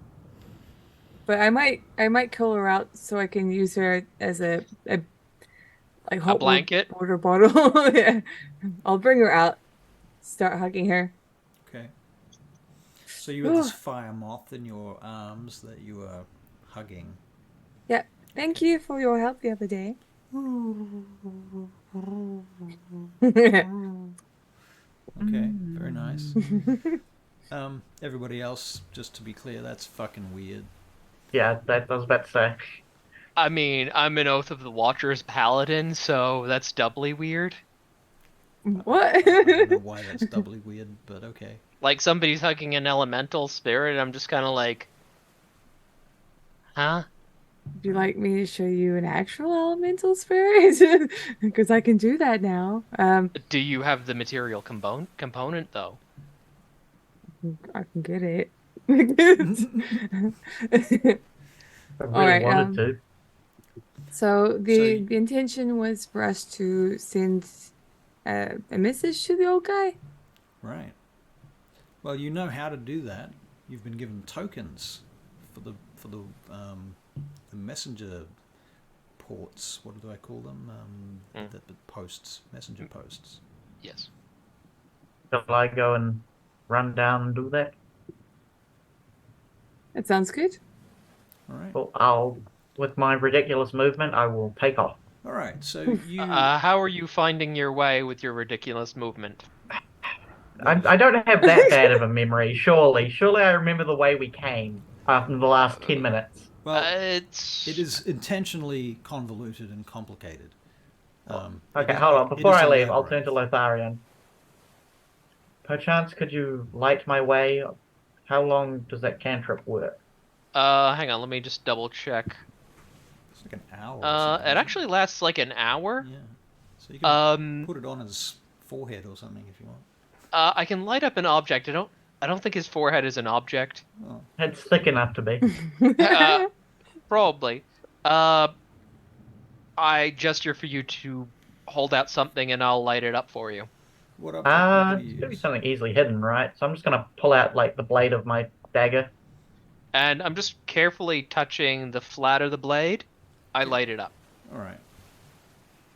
S3: But I might kill her out so I can use her as a like hot
S2: blanket?
S3: water bottle. Yeah. I'll bring her out. Start hugging her.
S6: Okay. So you have this fire moth in your arms that you are hugging.
S3: Yeah. Thank you for your help the other day.
S6: Okay, very nice. Everybody else, just to be clear, that's fucking weird.
S4: Yeah, that I was about to say.
S2: I mean, I'm an Oath of the Watcher's paladin, so that's doubly weird.
S3: What?
S6: I don't know why that's doubly weird, but okay.
S2: Like somebody's hugging an elemental spirit, I'm just kind of like, huh?
S3: Would you like me to show you an actual elemental spirit? Because I can do that now.
S2: Do you have the material component though?
S3: I can get it.
S4: I really
S3: All right,
S4: wanted to.
S3: So the intention was for us to send a message to the old guy.
S6: Right. Well, you know how to do that. You've been given tokens for the messenger ports. What do I call them? The posts, messenger posts.
S2: Yes.
S4: Shall I go and run down and do that?
S3: That sounds good.
S6: All right.
S4: Well, with my ridiculous movement, I will take off.
S6: All right. So you.
S2: How are you finding your way with your ridiculous movement?
S4: I don't have that bad of a memory, surely. Surely I remember the way we came after the last 10 minutes.
S6: Well, it
S2: It's
S6: is intentionally convoluted and complicated.
S4: Okay, hold on. Before I leave, I'll turn to Lotharion. perchance could you light my way? How long does that cantrip work?
S2: Hang on, let me just double check.
S6: It's like an hour or something.
S2: It
S6: isn't
S2: actually lasts like an hour.
S6: Yeah. So you can put it on his forehead or something if you want.
S2: I can light up an object. I don't think his forehead is an object.
S6: Oh.
S4: It's thick enough to be.
S2: Probably. I gesture for you to hold out something and I'll light it up for you.
S6: What object do
S4: It's
S6: you
S4: gonna be
S6: use?
S4: something easily hidden, right? So I'm just gonna pull out like the blade of my dagger.
S2: And I'm just carefully touching the flat of the blade. I light it up.
S6: All right.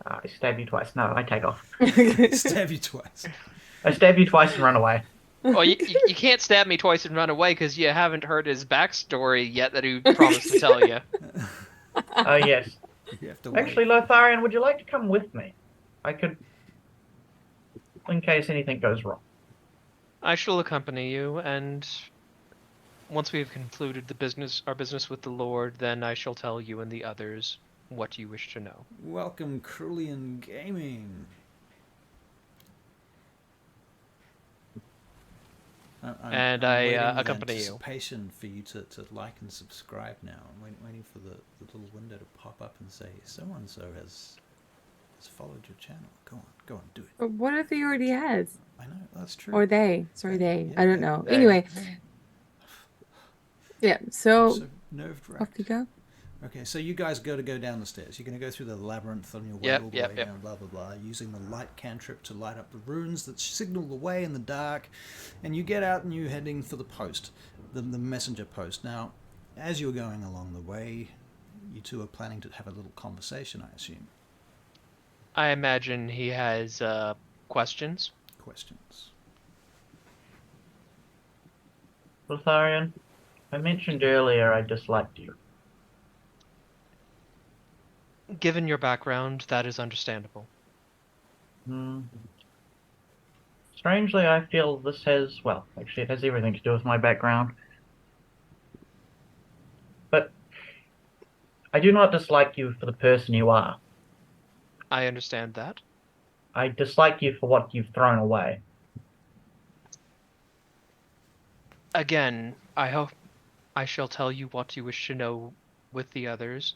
S4: I stab you twice. No, I take off.
S6: Stab you twice.
S4: I stab you twice and run away.
S2: Well, you can't stab me twice and run away because you haven't heard his backstory yet that he promised to tell you.
S4: Oh yes.
S6: You have to wait.
S4: Actually, Lotharian, would you like to come with me? I could, in case anything goes wrong.
S2: I shall accompany you, and once we have concluded our business with the Lord, then I shall tell you and the others what you wish to know.
S6: Welcome, Krulian Gaming. I'm
S2: I
S6: waiting with
S2: accompany you.
S6: anticipation for you to like and subscribe now. I'm waiting for the little window to pop up and say, so-and-so has followed your channel. Go on, do it.
S3: But what if he already has?
S6: I know, that's true.
S3: Or they. Sorry, they.
S6: Yeah,
S3: I don't know.
S4: they.
S3: Anyway. Yeah,
S6: I'm
S3: so
S6: so nerve-wracked.
S3: off you go.
S6: Okay, so you guys go down the stairs. You're going to go through the labyrinth on your way
S2: Yep,
S6: all the
S2: yep,
S6: way
S2: yep.
S6: down, blah, blah, blah, using the light cantrip to light up the runes that signal the way in the dark. And you get out and you're heading for the post, the messenger post. Now, as you're going along the way, you two are planning to have a little conversation, I assume.
S2: I imagine he has questions.
S6: Questions.
S4: Lotharian, I mentioned earlier I disliked you.
S2: Given your background, that is understandable.
S4: Strangely, I feel this has, well, actually it has everything to do with my background. But I do not dislike you for the person you are.
S2: I understand that.
S4: I dislike you for what you've thrown away.
S2: Again, I hope I shall tell you what you wish to know with the others,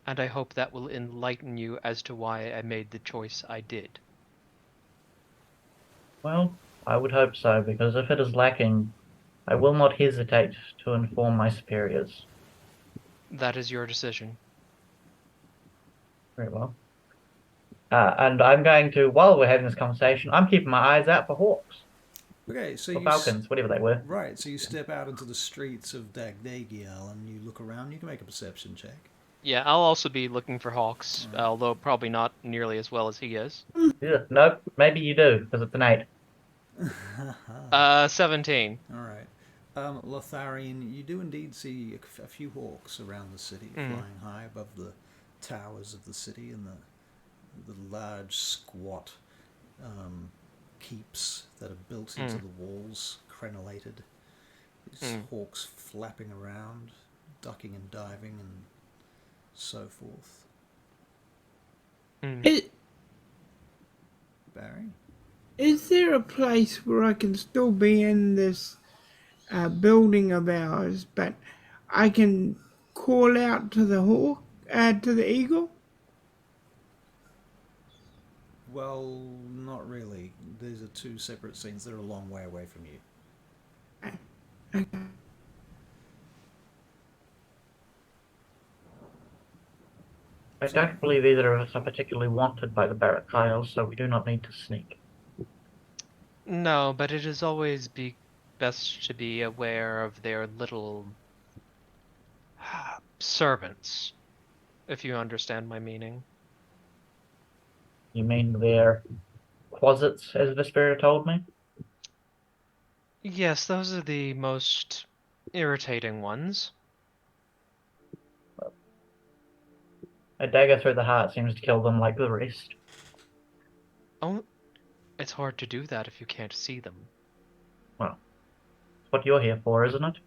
S2: and I hope that will enlighten you as to why I made the choice I did.
S4: Well, I would hope so, because if it is lacking, I will not hesitate to inform my superiors.
S2: That is your decision.
S4: Very well. And I'm going to, while we're having this conversation, I'm keeping my eyes out for hawks.
S6: Okay, so
S4: Or
S6: you...
S4: falcons, whatever they were.
S6: Right, so you step out into the streets of Dagdagiel and you look around. You can make a perception check.
S2: Yeah, I'll also be looking for hawks, although probably not nearly as well as he is.
S4: Yeah, nope, maybe you do, because it's an 8.
S2: 17.
S6: All right. Lotharian, you do indeed see a few hawks around the city, flying high above the towers of the city and the large, squat keeps that are built into the walls, crenellated. These hawks flapping around, ducking and diving and so forth. Barry?
S1: Is there a place where I can still be in this building of ours, but I can call out to the hawk, to the eagle?
S6: Well, not really. These are two separate scenes. They're a long way away from you.
S1: Okay.
S4: I don't believe either of us are particularly wanted by the Barrack Isles, so we do not need to sneak.
S2: No, but it is always best to be aware of their little servants, if you understand my meaning.
S4: You mean their quasits, as the spirit told me?
S2: Yes, those are the most irritating ones.
S4: A dagger through the heart seems to kill them like the rest.
S2: Oh, it's hard to do that if you can't see them.
S4: Well, it's what you're here for, isn't it?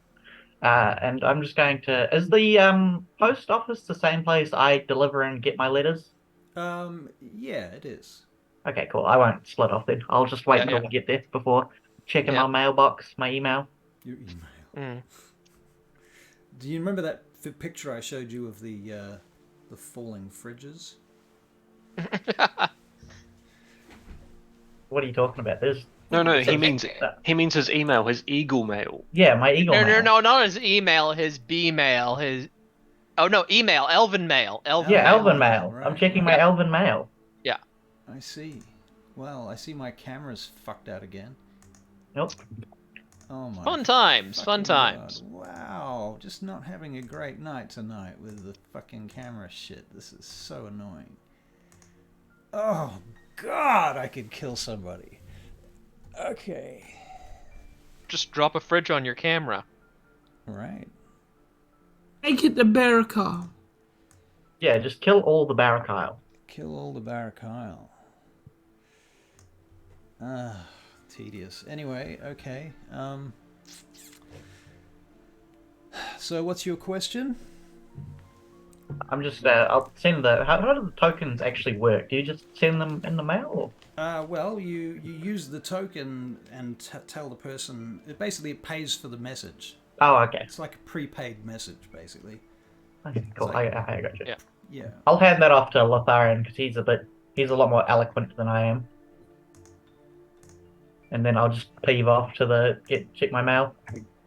S4: And I'm just going to... Is the post office the same place I deliver and get my letters?
S6: Yeah, it is.
S4: Okay, cool. I won't split off then. I'll just wait until we get there before checking
S2: Yep.
S4: my mailbox, my email.
S6: Your email.
S2: Mm.
S6: Do you remember that picture I showed you of the falling fridges?
S4: What are you talking about? There's
S5: No, he
S4: uh,
S5: means his email, his Eagle Mail.
S4: yeah, my Eagle
S2: No,
S4: mail.
S2: not his email, his B mail, his. Oh no, email, Elven mail,
S4: Yeah,
S2: mail.
S4: Elven mail.
S6: Right,
S4: I'm checking
S6: right.
S4: my Elven mail.
S2: Yeah.
S6: I see. Well, I see my camera's fucked out again.
S4: Nope.
S6: Oh my
S2: Fun times, fun
S6: fucking God.
S2: times.
S6: Wow, just not having a great night tonight with the fucking camera shit. This is so annoying. Oh God, I could kill somebody. Okay.
S2: Just drop a fridge on your camera.
S6: Right.
S1: Make it the Barracar.
S4: Yeah, just kill all the Barakyle.
S6: Kill all the Barakyle. Tedious. Anyway, okay. So what's your question?
S4: I'm just I'll send the how do the tokens actually work? Do you just send them in the mail? Or?
S6: Well, you use the token and tell the person. It basically pays for the message.
S4: Oh, okay.
S6: It's like a prepaid message, basically.
S4: Okay, cool.
S6: It's like-
S4: I got you.
S2: Yeah.
S6: Yeah.
S4: I'll hand that off to Lotharian because he's a lot more eloquent than I am. And then I'll just peeve off to check my mail.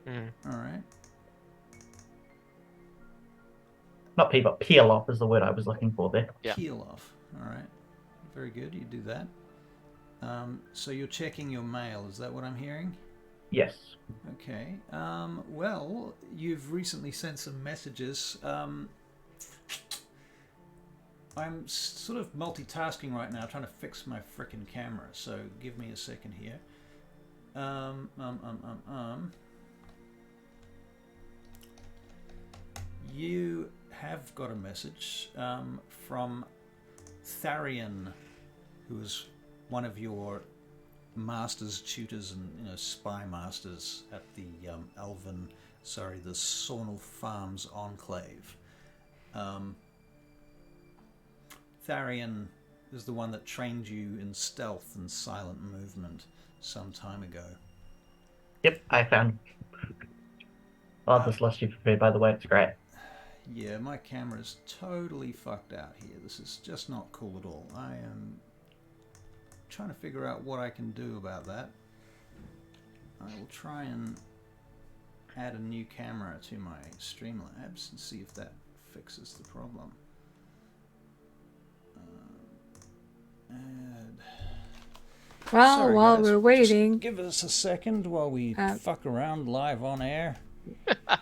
S2: Mm.
S6: All right.
S4: Not peeve off, peel off is the word I was looking for there.
S2: Yeah.
S6: Peel off. All right. Very good. You do that. So you're checking your mail. Is that what I'm hearing?
S4: Yes.
S6: Okay. Well, you've recently sent some messages. I'm sort of multitasking right now, trying to fix my frickin' camera. So give me a second here. You have got a message from Tharian, who is one of your masters, tutors, and spy masters at the the Sornal Farms Enclave. Tharian is the one that trained you in stealth and silent movement some time ago.
S4: Yep, I found. I love this list you prepared, by the way. It's great.
S6: Yeah, my camera's totally fucked out here. This is just not cool at all. I am trying to figure out what I can do about that. I will try and add a new camera to my Streamlabs and see if that fixes the problem. Add.
S3: Well,
S6: Sorry,
S3: while
S6: guys.
S3: we're
S6: Just
S3: waiting,
S6: give us a second while we fuck around live on air.
S2: As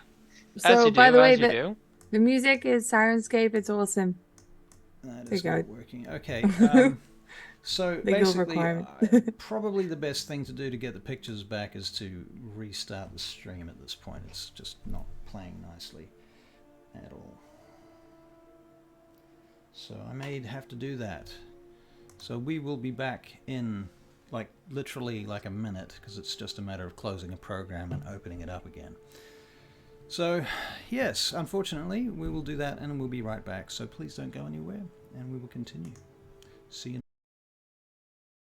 S3: so
S2: you
S3: by
S2: do,
S3: the way,
S2: as you do.
S3: the music is Sirenscape. It's awesome.
S6: That
S3: There
S6: is
S3: you
S6: not
S3: go.
S6: working. Okay. So
S3: Legal
S6: basically,
S3: requirement.
S6: probably the best thing to do to get the pictures back is to restart the stream at this point. It's just not playing nicely at all. So I may have to do that. So we will be back in literally like a minute, because it's just a matter of closing a program and opening it up again. So yes, unfortunately, we will do that and we'll be right back. So please don't go anywhere and we will continue. See you.